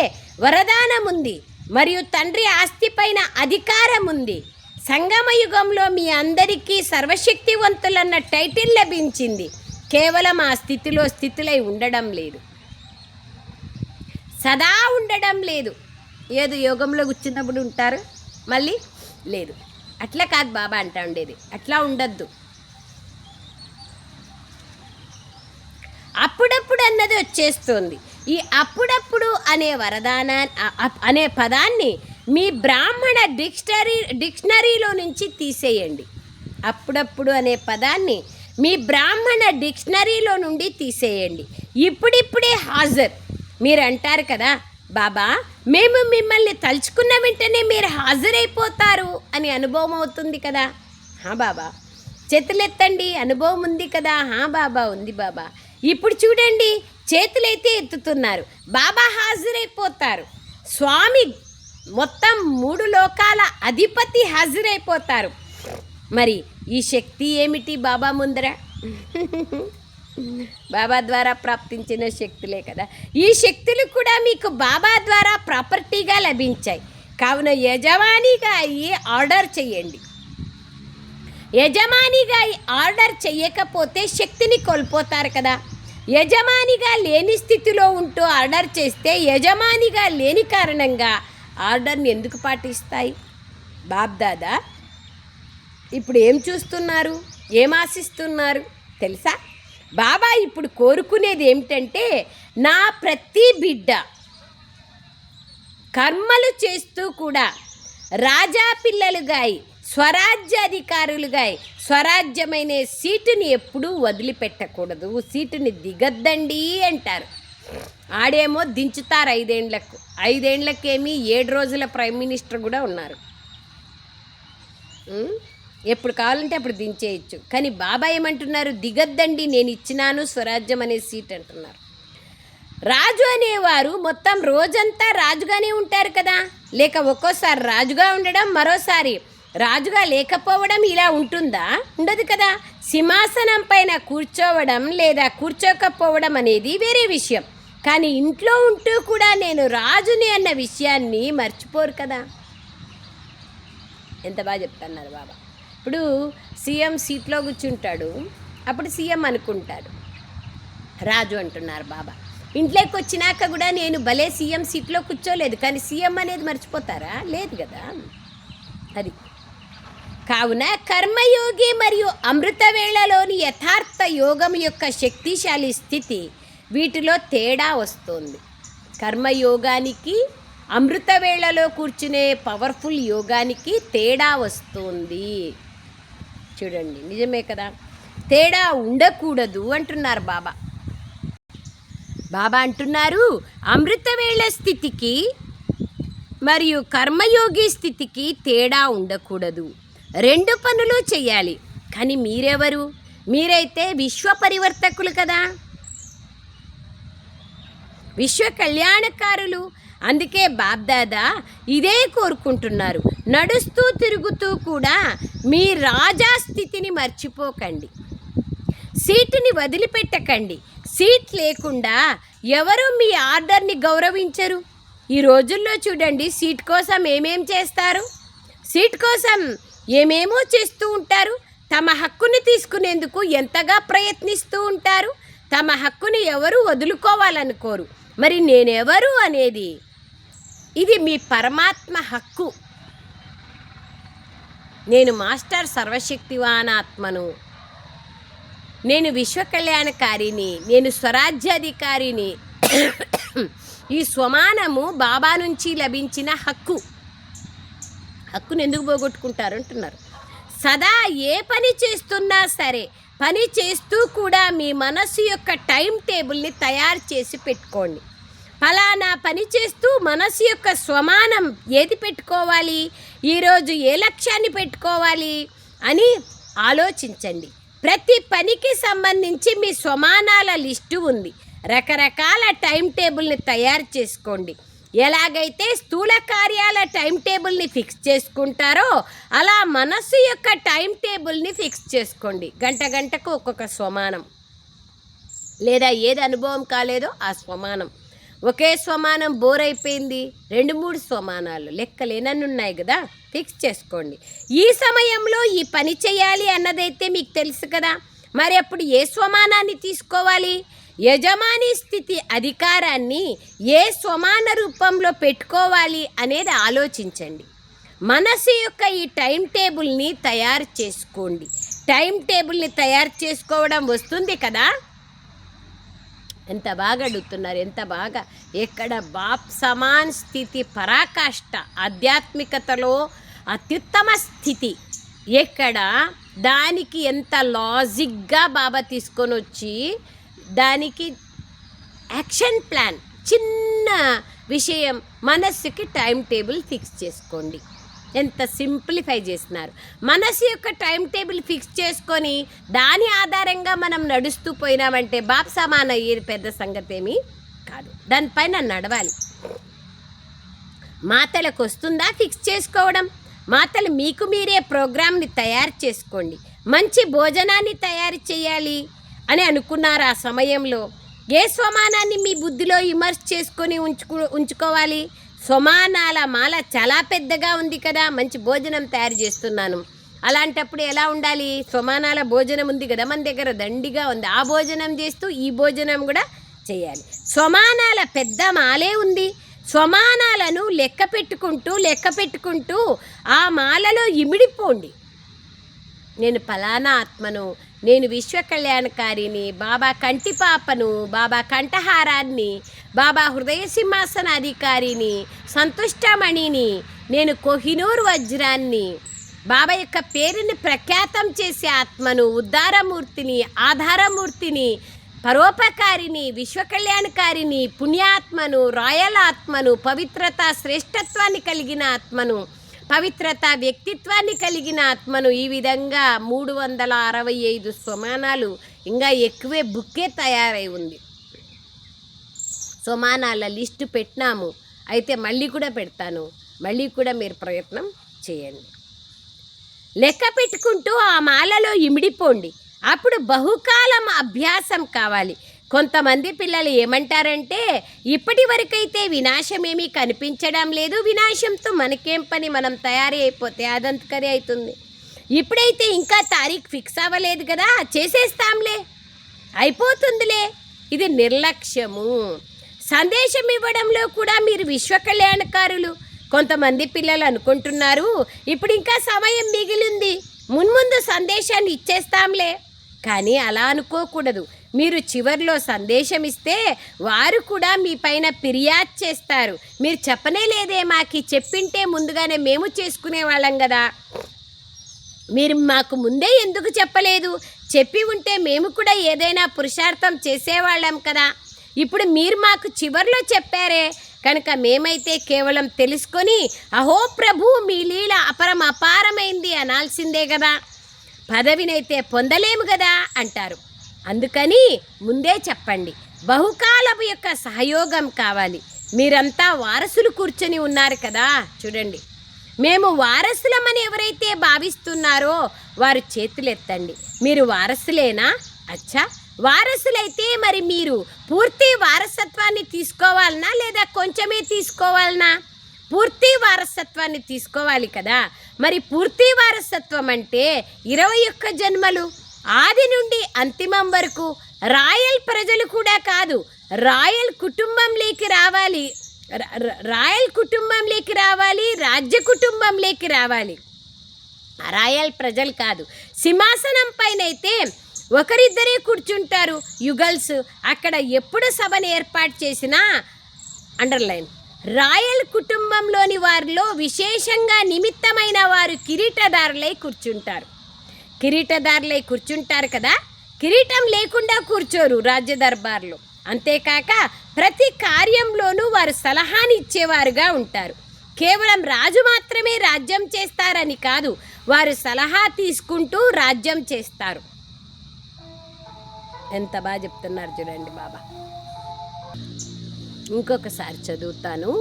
వరదానం ఉంది మరియు తండ్రి ఆస్తి పైన అధికారం ఉంది. సంగమ యుగంలో మీ అందరికీ సర్వశక్తివంతులన్న టైటిల్ లభించింది. కేవలం ఆ స్థితిలై ఉండడం లేదు, సదా ఉండడం లేదు. ఏదో యోగంలో కూర్చున్నప్పుడు ఉంటారు, మళ్ళీ లేదు. అట్లా కాదు బాబా అంటా ఉండేది, అట్లా ఉండద్దు. అప్పుడప్పుడు అన్నది వచ్చేస్తుంది. ఈ అప్పుడప్పుడు అనే పదాన్ని మీ బ్రాహ్మణ డిక్షనరీలో నుంచి తీసేయండి. అప్పుడప్పుడు అనే పదాన్ని మీ బ్రాహ్మణ డిక్షనరీలో నుండి తీసేయండి. ఇప్పుడిప్పుడే హాజర్. మీరు అంటారు కదా, బాబా మేము మిమ్మల్ని తలుచుకున్న వెంటనే మీరు హాజరైపోతారు అని అనుభవం అవుతుంది కదా. బాబా చేతులెత్తండి, అనుభవం ఉంది కదా. బాబా ఉంది బాబా. ఇప్పుడు చూడండి, చేతులైతే ఎత్తుతున్నారు, బాబా హాజరైపోతారు. స్వామి మొత్తం 3 లోకాల అధిపతి హాజరైపోతారు. మరి ఈ శక్తి ఏమిటి బాబా ముందర? బాబా ద్వారా ప్రాప్తించిన శక్తులే కదా. ఈ శక్తులు కూడా మీకు బాబా ద్వారా ప్రాపర్టీగా లభించాయి. కావున యజమానిగా అయ్యి ఆర్డర్ చేయండి. యజమానిగా ఆర్డర్ చేయకపోతే శక్తిని కోల్పోతారు కదా. యజమానిగా లేని స్థితిలో ఉంటూ ఆర్డర్ చేస్తే యజమానిగా లేని కారణంగా ఆర్డర్ని ఎందుకు పాటిస్తాయి? బాబ్దాదా ఇప్పుడు ఏం చూస్తున్నారు, ఏం ఆశిస్తున్నారు తెలుసా? బాబా ఇప్పుడు కోరుకునేది ఏమిటంటే, నా ప్రతి బిడ్డ కర్మలు చేస్తూ కూడా రాజా పిల్లలుగా స్వరాజ్యాధికారులుగా స్వరాజ్యమైన సీటుని ఎప్పుడూ వదిలిపెట్టకూడదు. సీటుని దిగద్దండి అంటారు. ఆడేమో దించుతారు 5 ఏళ్లకు. 5 ఏళ్లకేమి 7 రోజుల ప్రైమ్ మినిస్టర్ కూడా ఉన్నారు. ఎప్పుడు కావాలంటే అప్పుడు దించేయచ్చు. కానీ బాబా ఏమంటున్నారు? దిగద్దండి, నేను ఇచ్చినాను స్వరాజ్యం అనే సీట్ అంటున్నారు. రాజు అనేవారు మొత్తం రోజంతా రాజుగానే ఉంటారు కదా. లేక ఒక్కోసారి రాజుగా ఉండడం, మరోసారి రాజుగా లేకపోవడం, ఇలా ఉంటుందా? ఉండదు కదా. సింహాసనం పైన కూర్చోవడం లేదా కూర్చోకపోవడం అనేది వేరే విషయం. కానీ ఇంట్లో ఉంటూ కూడా నేను రాజుని అన్న విషయాన్ని మర్చిపోరు కదా. ఎంత బాగా చెప్తున్నారు బాబా. ఇప్పుడు సీఎం సీట్లో కూర్చుంటాడు, అప్పుడు సీఎం అనుకుంటాడు, రాజు అంటున్నారు బాబా. ఇంట్లోకి వచ్చినాక కూడా నేను భలే సీఎం సీట్లో కూర్చోలేదు, కానీ సీఎం అనేది మర్చిపోతారా? లేదు కదా. అది కావున కర్మయోగి మరియు అమృత వేళలోని యథార్థ యోగం యొక్క శక్తిశాలి స్థితి, వీటిలో తేడా వస్తుంది. కర్మయోగానికి అమృత వేళలో కూర్చునే పవర్ఫుల్ యోగానికి తేడా వస్తుంది. చూడండి, నిజమే కదా. తేడా ఉండకూడదు అంటున్నారు బాబా. బాబా అంటున్నారు, అమృతవేళ స్థితికి మరియు కర్మయోగి స్థితికి తేడా ఉండకూడదు. 2 పనులు చేయాలి. కానీ మీరెవరు? మీరైతే విశ్వ పరివర్తకులు కదా, విశ్వ కళ్యాణకారులు. అందుకే బాబ్దాదా ఇదే కోరుకుంటున్నారు. నడుస్తూ తిరుగుతూ కూడా మీ రాజా స్థితిని మర్చిపోకండి. సీటుని వదిలిపెట్టకండి. సీట్ లేకుండా ఎవరు మీ ఆర్డర్ని గౌరవించరు. ఈ రోజుల్లో చూడండి, సీట్ కోసం ఏమేం చేస్తారు, సీట్ కోసం ఏమేమో చేస్తూ ఉంటారు. తమ హక్కుని తీసుకునేందుకు ఎంతగా ప్రయత్నిస్తూ ఉంటారు. తమ హక్కుని ఎవరు వదులుకోవాలనుకోరు. మరి నేనెవరు అనేది, ఇది మీ పరమాత్మ హక్కు. నేను మాస్టర్ సర్వశక్తివానాత్మను, నేను విశ్వ కళ్యాణకారిని, నేను స్వరాజ్యాధికారిని. ఈ స్వమానము బాబా నుంచి లభించిన హక్కు. హక్కును ఎందుకు పోగొట్టుకుంటారు అంటున్నారు. సదా ఏ పని చేస్తున్నా సరే, పని చేస్తూ కూడా మీ మనస్సు యొక్క టైం టేబుల్ని తయారు చేసి పెట్టుకోండి. ఫలానా పని చేస్తూ మనస్సు యొక్క స్వమానం ఏది పెట్టుకోవాలి, ఈరోజు ఏ లక్ష్యాన్ని పెట్టుకోవాలి అని ఆలోచించండి. ప్రతి పనికి సంబంధించి మీ స్వమానాల లిస్టు ఉంది. రకరకాల టైం టేబుల్ని తయారు చేసుకోండి. ఎలాగైతే స్థూల కార్యాల టైం టేబుల్ని ఫిక్స్ చేసుకుంటారో అలా మనస్సు యొక్క టైం టేబుల్ని ఫిక్స్ చేసుకోండి. గంటకు ఒక్కొక్క స్వమానం, లేదా ఏది అనుభవం కాలేదో ఆ స్వమానం. ఒకే స్వమానం బోర్ అయిపోయింది, 2-3 స్వమానాలు లెక్కలేనన్ని ఉన్నాయి కదా, ఫిక్స్ చేసుకోండి. ఈ సమయంలో ఈ పని చేయాలి అన్నదైతే మీకు తెలుసు కదా, మరి అప్పుడు ఏ స్వమానాన్ని తీసుకోవాలి? యజమాని స్థితి అధికారాన్ని ఏ స్వమాన రూపంలో పెట్టుకోవాలి అనేది ఆలోచించండి. మనసు యొక్క ఈ టైం టేబుల్ని తయారు చేసుకోండి. టైం టేబుల్ని తయారు చేసుకోవడం వస్తుంది కదా. ఎంత బాగా అడుగుతున్నారు, ఎంత బాగా. ఎక్కడ బాప్ సమాన్ స్థితి, పరాకాష్ట, ఆధ్యాత్మికతలో అత్యుత్తమ స్థితి ఎక్కడ, దానికి ఎంత లాజిక్గా బాబా తీసుకొని వచ్చి దానికి యాక్షన్ ప్లాన్, చిన్న విషయం, మనస్సుకి టైం టేబుల్ ఫిక్స్ చేసుకోండి. ఎంత సింప్లిఫై చేస్తున్నారు. మనసు యొక్క టైం టేబుల్ ఫిక్స్ చేసుకొని దాని ఆధారంగా మనం నడుస్తూ పోయినామంటే బాప్ సమాన అయ్యేది పెద్ద సంగతి ఏమీ కాదు. దానిపైన నడవాలి. మాతలకు వస్తుందా ఫిక్స్ చేసుకోవడం? మాతలు మీకు మీరే ప్రోగ్రామ్ని తయారు చేసుకోండి. మంచి భోజనాన్ని తయారు చేయాలి అని అనుకున్నారు. ఆ సమయంలో ఏ స్వమానాన్ని మీ బుద్ధిలో ఇమర్స్ చేసుకొని ఉంచుకోవాలి? స్వమానాల మాల చాలా పెద్దగా ఉంది కదా, మంచి భోజనం తయారు చేస్తున్నాను, అలాంటప్పుడు ఎలా ఉండాలి? స్వమానాల భోజనం ఉంది కదా మన దగ్గర, దండిగా ఉంది. ఆ భోజనం చేస్తూ ఈ భోజనం కూడా చేయాలి. స్వమానాల పెద్ద మాలే ఉంది. స్వమానాలను లెక్క పెట్టుకుంటూ ఆ మాలలో ఇమిడిపోండి. నేను ఫలానా ఆత్మను, నేను విశ్వ కళ్యాణకారిని, బాబా కంటిపాపను, బాబా కంఠహారాన్ని, బాబా హృదయ సింహాసనాధికారిని, సంతుష్టమణిని, నేను కోహినూర్ వజ్రాన్ని, బాబా యొక్క పేరుని ప్రఖ్యాతం చేసే ఆత్మను, ఉద్ధారమూర్తిని, ఆధారమూర్తిని, పరోపకారిని, విశ్వ కళ్యాణకారిని, పుణ్యాత్మను, రాయల్ ఆత్మను, పవిత్రత శ్రేష్టత్వాన్ని కలిగిన ఆత్మను, పవిత్రత వ్యక్తిత్వాన్ని కలిగిన ఆత్మను, ఈ విధంగా 365 స్వమానాలు, ఇంకా ఎక్కువే బుక్కే తయారై ఉంది. స్వమానాల లిస్టు పెట్టినాము, అయితే మళ్ళీ కూడా పెడతాను, మళ్ళీ కూడా మీరు ప్రయత్నం చేయండి. లెక్క పెట్టుకుంటూ ఆ మాలలో ఇమిడిపోండి. అప్పుడు బహుకాలం అభ్యాసం కావాలి. కొంతమంది పిల్లలు ఏమంటారంటే, ఇప్పటి వరకైతే వినాశం ఏమీ కనిపించడం లేదు, వినాశంతో మనకేం పని, మనం తయారీ అయిపోతే అదంతకదే అవుతుంది. ఇప్పుడైతే ఇంకా తారీఖు ఫిక్స్ అవ్వలేదు కదా, చేసేస్తాంలే, అయిపోతుందిలే. ఇది నిర్లక్ష్యము. సందేశం ఇవ్వడంలో కూడా మీరు విశ్వ కళ్యాణకారులు. కొంతమంది పిల్లలు అనుకుంటున్నారు, ఇప్పుడు ఇంకా సమయం మిగిలింది, మున్ముందు సందేశాన్ని ఇచ్చేస్తాంలే. కానీ అలా అనుకోకూడదు. మీరు చివర్లో సందేశం ఇస్తే వారు కూడా మీ పైన ఫిర్యాదు చేస్తారు. మీరు చెప్పనే లేదే, మాకు చెప్పింటే ముందుగానే మేము చేసుకునే వాళ్ళం కదా, మీరు మాకు ముందే ఎందుకు చెప్పలేదు, చెప్పి ఉంటే మేము కూడా ఏదైనా పురుషార్థం చేసేవాళ్ళం కదా, ఇప్పుడు మీరు మాకు చివర్లో చెప్పారే కనుక మేమైతే కేవలం తెలుసుకొని అహో ప్రభు మీ లీల అపారమైంది అనాల్సిందే కదా, పదవినైతే పొందలేము కదా అంటారు. అందుకని ముందే చెప్పండి. బహుకాలపు యొక్క సహయోగం కావాలి. మీరంతా వారసులు కూర్చొని ఉన్నారు కదా, చూడండి, మేము వారసులమని ఎవరైతే భావిస్తున్నారో వారు చేతులెత్తండి. మీరు వారసులేనా? అచ్చా, వారసులైతే మరి మీరు పూర్తి వారసత్వాన్ని తీసుకోవాలనా లేదా కొంచెమే తీసుకోవాలనా? పూర్తి వారసత్వాన్ని తీసుకోవాలి కదా. మరి పూర్తి వారసత్వం అంటే 21 జన్మలు, ఆది నుండి అంతిమం వరకు. రాయల్ ప్రజలు కూడా కాదు, రాయల్ కుటుంబంలోకి రావాలి, రాయల్ కుటుంబంలోకి రావాలి, రాజ్య కుటుంబంలోకి రావాలి. రాయల్ ప్రజలు కాదు. సింహాసనం పైన అయితే ఒకరిద్దరే కూర్చుంటారు యుగల్స్. అక్కడ ఎప్పుడు సభను ఏర్పాటు చేసినా అండర్లైన్, రాయల్ కుటుంబంలోని వారిలో విశేషంగా నిమిత్తమైన వారు కిరీటదారులై కూర్చుంటారు. కిరీటదారులై కూర్చుంటారు కదా, కిరీటం లేకుండా కూర్చోరు రాజ్య దర్బార్లో. అంతేకాక ప్రతి కార్యంలోనూ వారు సలహాని ఇచ్చేవారుగా ఉంటారు. కేవలం రాజు మాత్రమే రాజ్యం చేస్తారని కాదు, వారు సలహా తీసుకుంటూ రాజ్యం చేస్తారు. ఎంత బాగా చెప్తున్నారు చూడండి బాబా. ఇంకొకసారి చదువుతాను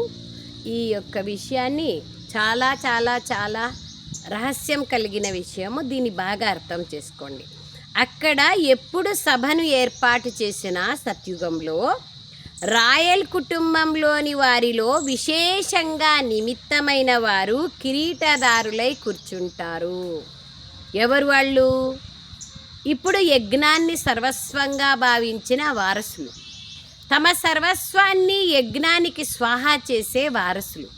ఈ యొక్క విషయాన్ని. చాలా చాలా చాలా రహస్యం కలిగిన విషయము, దీన్ని బాగా అర్థం చేసుకోండి. అక్కడ ఎప్పుడు సభను ఏర్పాటు చేసిన సత్యుగంలో రాయల్ కుటుంబంలోని వారిలో విశేషంగా నిమిత్తమైన వారు కిరీటదారులై కూర్చుంటారు. ఎవరు వాళ్ళు? ఇప్పుడు యజ్ఞాన్ని సర్వస్వంగా భావించిన వారసులు, తమ సర్వస్వాన్ని యజ్ఞానికి స్వాహా చేసే వారసులు,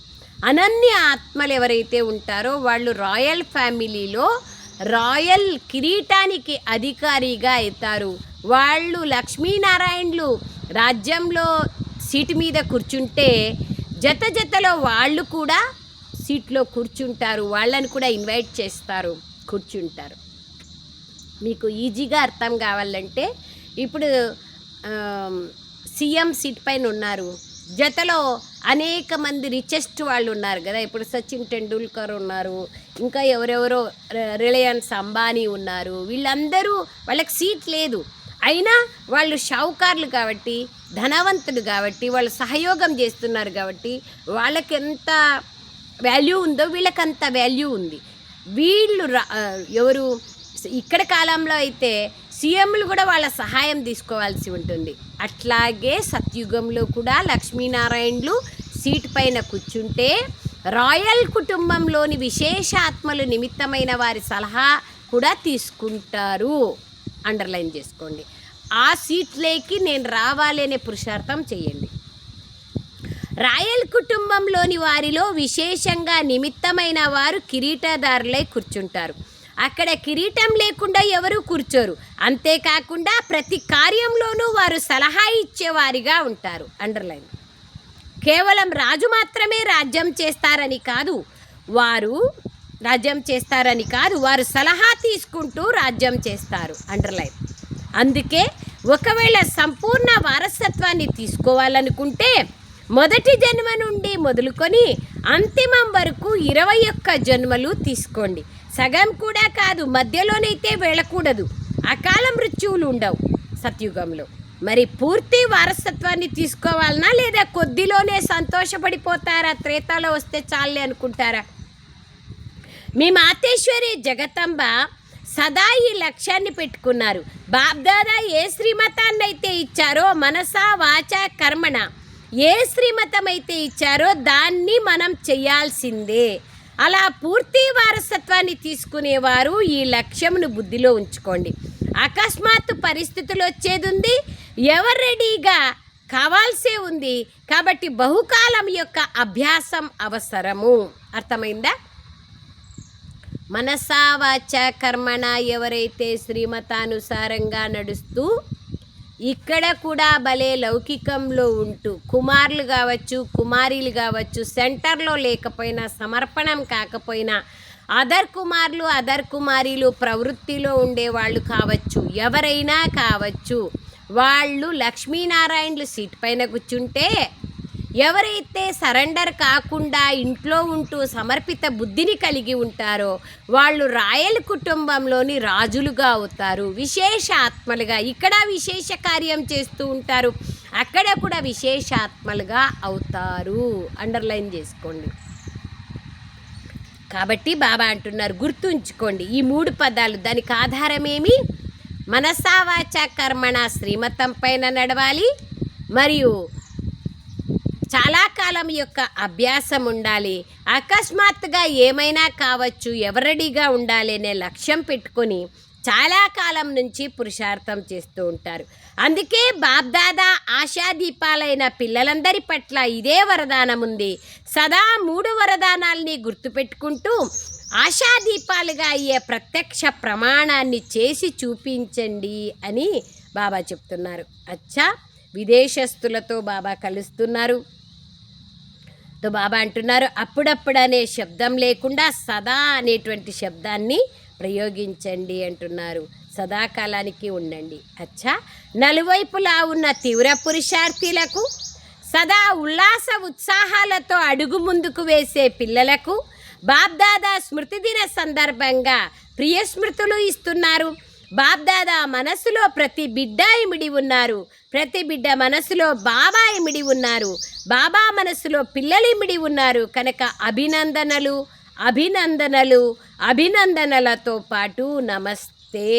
అనన్య ఆత్మలు ఎవరైతే ఉంటారో వాళ్ళు రాయల్ ఫ్యామిలీలో రాయల్ కిరీటానికి అధికారిగా అవుతారు. వాళ్ళు లక్ష్మీనారాయణులు రాజ్యంలో సీటు మీద కూర్చుంటే జతలో వాళ్ళు కూడా సీట్లో కూర్చుంటారు. వాళ్ళని కూడా ఇన్వైట్ చేస్తారు, కూర్చుంటారు. మీకు ఈజీగా అర్థం కావాలంటే ఇప్పుడు సీఎం సీట్ పైన ఉన్నారు, జతలో అనేక మంది రిచెస్ట్ వాళ్ళు ఉన్నారు కదా. ఇప్పుడు సచిన్ టెండూల్కర్ ఉన్నారు, ఇంకా ఎవరెవరో రిలయన్స్ అంబానీ ఉన్నారు. వీళ్ళందరూ వాళ్ళకి సీట్ లేదు, అయినా వాళ్ళు షావుకార్లు కాబట్టి, ధనవంతులు కాబట్టి, వాళ్ళు సహయోగం చేస్తున్నారు కాబట్టి వాళ్ళకి ఎంత వాల్యూ ఉందో వీళ్ళకి అంత వాల్యూ ఉంది. వీళ్ళు ఎవరు ఇక్కడ కాలంలో అయితే సీఎంలు కూడా వాళ్ళ సహాయం తీసుకోవాల్సి ఉంటుంది. అట్లాగే సత్యుగంలో కూడా లక్ష్మీనారాయణులు సీటు పైన కూర్చుంటే రాయల్ కుటుంబంలోని విశేషాత్మలు నిమిత్తమైన వారి సలహా కూడా తీసుకుంటారు. అండర్లైన్ చేసుకోండి. ఆ సీట్లేకి నేను రావాలి అనే పురుషార్థం చేయండి. రాయల్ కుటుంబంలోని వారిలో విశేషంగా నిమిత్తమైన వారు కిరీటదారులై కూర్చుంటారు. అక్కడ కిరీటం లేకుండా ఎవరు కూర్చోరు. అంతేకాకుండా ప్రతి కార్యంలోనూ వారు సలహా ఇచ్చేవారిగా ఉంటారు. అండర్లైన్. కేవలం రాజు మాత్రమే రాజ్యం చేస్తారని కాదు, వారు సలహా తీసుకుంటూ రాజ్యం చేస్తారు. అండర్లైన్. అందుకే ఒకవేళ సంపూర్ణ వారసత్వాన్ని తీసుకోవాలనుకుంటే మొదటి జన్మ నుండి మొదలుకొని అంతిమం వరకు 21 జన్మలు తీసుకోండి. సగం కూడా కాదు, మధ్యలోనైతే వెళ్ళకూడదు. అకాల మృత్యువులు ఉండవు సత్యుగంలో. మరి పూర్తి వారసత్వాన్ని తీసుకోవాలనా లేదా కొద్దిలోనే సంతోషపడిపోతారా? త్రేతాలో వస్తే చాలే అనుకుంటారా? మీ మాతేశ్వరి జగతంబ సదా ఈ లక్ష్యాన్ని పెట్టుకున్నారు. బాబ్దాదా ఏ శ్రీమతాన్ని అయితే ఇచ్చారో, మనసా వాచ కర్మణ ఏ శ్రీమతం అయితే ఇచ్చారో దాన్ని మనం చేయాల్సిందే. అలా పూర్తి వారసత్వాన్ని తీసుకునేవారు ఈ లక్ష్యమును బుద్ధిలో ఉంచుకోండి. అకస్మాత్తు పరిస్థితులు వచ్చేది ఉంది, ఎవరు రెడీగా కావాల్సే ఉంది. కాబట్టి బహుకాలం యొక్క అభ్యాసం అవసరము. అర్థమైందా? మనసా వాచ కర్మణ ఎవరైతే శ్రీమతానుసారంగా నడుస్తూ ఇక్కడ కూడా భలే లౌకికంలో ఉంటూ కుమారులు కావచ్చు, కుమారీలు కావచ్చు, సెంటర్లో లేకపోయినా, సమర్పణం కాకపోయినా అదర్ కుమారులు, అదర్ కుమారీలు ప్రవృత్తిలో ఉండేవాళ్ళు కావచ్చు, ఎవరైనా కావచ్చు, వాళ్ళు లక్ష్మీనారాయణులు సీట్ పైన కూర్చుంటే ఎవరైతే సరెండర్ కాకుండా ఇంట్లో ఉంటూ సమర్పిత బుద్ధిని కలిగి ఉంటారో వాళ్ళు రాయల్ కుటుంబంలోని రాజులుగా అవుతారు, విశేష ఆత్మలుగా. ఇక్కడ విశేష కార్యం చేస్తూ ఉంటారు, అక్కడ కూడా విశేష ఆత్మలుగా అవుతారు. అండర్లైన్ చేసుకోండి. కాబట్టి బాబా అంటున్నారు, గుర్తుంచుకోండి ఈ 3 పదాలు. దానికి ఆధారమేమి? మనసా వాచ కర్మణ శ్రీమతం పైన నడవాలి, మరియు చాలా కాలం యొక్క అభ్యాసం ఉండాలి. అకస్మాత్తుగా ఏమైనా కావచ్చు, ఎవరెడీగా ఉండాలి అనే లక్ష్యం పెట్టుకొని చాలా కాలం నుంచి పురుషార్థం చేస్తూ ఉంటారు. అందుకే బాబ్దాదా ఆశాదీపాలైన పిల్లలందరి పట్ల ఇదే వరదానం ఉంది. సదా 3 వరదానాల్ని గుర్తుపెట్టుకుంటూ ఆశాదీపాలుగా అయ్యే ప్రత్యక్ష ప్రమాణాన్ని చేసి చూపించండి అని బాబా చెప్తున్నారు. అచ్చా, విదేశస్తులతో బాబా కలుస్తున్నారు. తో బాబా అంటున్నారు, అప్పుడప్పుడు అనే శబ్దం లేకుండా సదా అనేటువంటి శబ్దాన్ని ప్రయోగించండి అంటున్నారు. సదాకాలానికి ఉండండి. అచ్చా, నలువైపులా ఉన్న తీవ్ర పురుషార్థులకు, సదా ఉల్లాస ఉత్సాహాలతో అడుగు ముందుకు వేసే పిల్లలకు బాబ్దాదా స్మృతి దిన సందర్భంగా ప్రియ స్మృతులు ఇస్తున్నారు. బాబ్దాదా మనసులో ప్రతి బిడ్డ ఇమిడి ఉన్నారు. ప్రతి బిడ్డ మనసులో బాబా ఇమిడి ఉన్నారు. బాబా మనసులో పిల్లలు ఇమిడి ఉన్నారు. కనుక అభినందనలు, అభినందనలు, అభినందనలతో పాటు నమస్తే.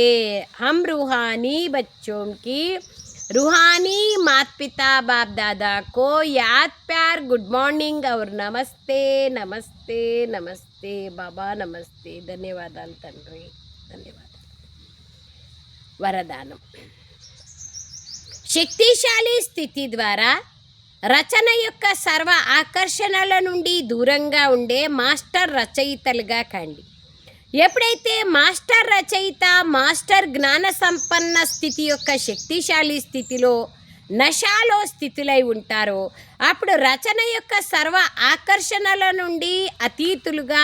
హమ్ రూహానీ బచ్చోం కి रूहानी माता पिता बाप दादा को याद प्यार गुड మార్నింగ్ और నమస్తే నమస్తే నమస్తే బాబా నమస్తే. ధన్యవాదాలు తండ్రి, ధన్యవాదాలు. వరదానం. శక్తిశాలి స్థితి ద్వారా రచన యొక్క సర్వ ఆకర్షణల నుండి దూరంగా ఉండే మాస్టర్ రచయితలుగా కండి. ఎప్పుడైతే మాస్టర్ రచయిత మాస్టర్ జ్ఞాన సంపన్న స్థితి యొక్క శక్తిశాలి స్థితిలో నశాలో స్థితులై ఉంటారో అప్పుడు రచన యొక్క సర్వ ఆకర్షణల నుండి అతీతులుగా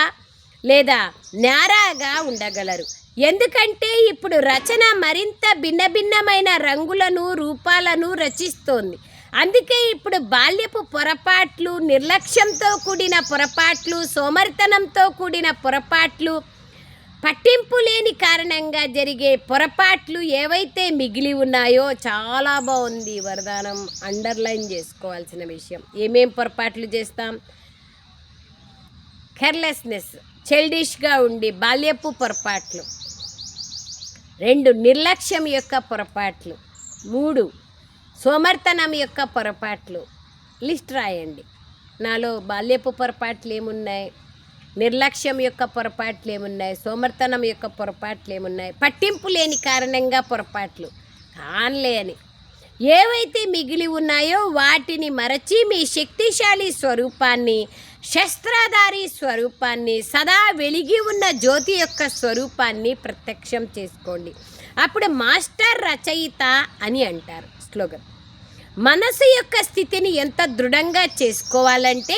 లేదా న్యారాగా ఉండగలరు. ఎందుకంటే ఇప్పుడు రచన మరింత భిన్న భిన్నమైన రంగులను రూపాలను రచిస్తోంది. అందుకే ఇప్పుడు బాల్యపు పొరపాట్లు, నిర్లక్ష్యంతో కూడిన పొరపాట్లు, సోమరితనంతో కూడిన పొరపాట్లు, పట్టింపు లేని కారణంగా జరిగే పొరపాట్లు ఏవైతే మిగిలి ఉన్నాయో, చాలా బాగుంది వరదానం, అండర్లైన్ చేసుకోవాల్సిన విషయం. ఏమేం పొరపాట్లు చేస్తాం? కేర్లెస్నెస్, చైల్డిష్గా ఉండి బాల్యపు పొరపాట్లు. 2 నిర్లక్ష్యం యొక్క పొరపాట్లు. 3 సోమర్తనం యొక్క పొరపాట్లు. లిస్ట్ రాయండి. నాలో బాల్యపు పొరపాట్లు ఏమున్నాయి, నిర్లక్ష్యం యొక్క పొరపాట్లు ఏమున్నాయి, సోమర్తనం యొక్క పొరపాట్లు ఏమున్నాయి, పట్టింపు లేని కారణంగా పొరపాట్లు కాన్లే అని ఏవైతే మిగిలి ఉన్నాయో వాటిని మరచి మీ శక్తిశాలి స్వరూపాన్ని, శస్త్రధారి స్వరూపాన్ని, సదా వెలిగి ఉన్న జ్యోతి యొక్క స్వరూపాన్ని ప్రత్యక్షం చేసుకోండి. అప్పుడు మాస్టర్ రచయిత అని అంటారు. స్లోగన్. మనసు యొక్క స్థితిని ఎంత దృఢంగా చేసుకోవాలంటే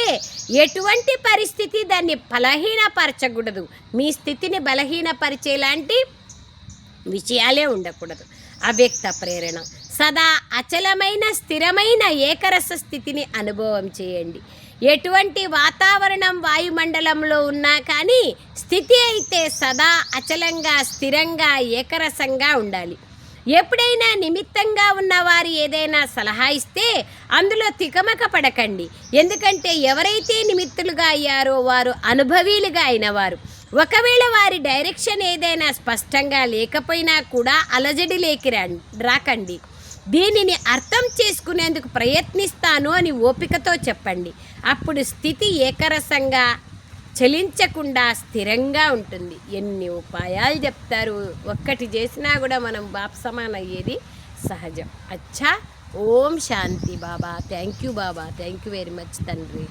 ఎటువంటి పరిస్థితి దాన్ని బలహీనపరచకూడదు. మీ స్థితిని బలహీనపరిచేలాంటి విషయాలే ఉండకూడదు. అవ్యక్త ప్రేరణ. సదా అచలమైన స్థిరమైన ఏకరస స్థితిని అనుభవం చేయండి. ఎటువంటి వాతావరణం వాయుమండలంలో ఉన్నా కానీ స్థితి అయితే సదా అచలంగా, స్థిరంగా, ఏకరసంగా ఉండాలి. ఎప్పుడైనా నిమిత్తంగా ఉన్నవారు ఏదైనా సలహా ఇస్తే అందులో తికమక పడకండి. ఎందుకంటే ఎవరైతే నిమిత్తులుగా అయ్యారో వారు అనుభవీలుగా అయినవారు. ఒకవేళ వారి డైరెక్షన్ ఏదైనా స్పష్టంగా లేకపోయినా కూడా అలజడిలేకి రాకండి. దీనిని అర్థం చేసుకునేందుకు ప్రయత్నిస్తాను అని ఓపికతో చెప్పండి. అప్పుడు స్థితి ఏకరసంగా, చలించకుండా స్థిరంగా ఉంటుంది. ఎన్ని ఉపాయాలు చెప్తారు, ఒక్కటి చేసినా కూడా మనం బాప్ సమాన్ అయ్యేది సహజం. అచ్చా. ఓం శాంతి Baba. Thank you Baba, thank you very much తండ్రి.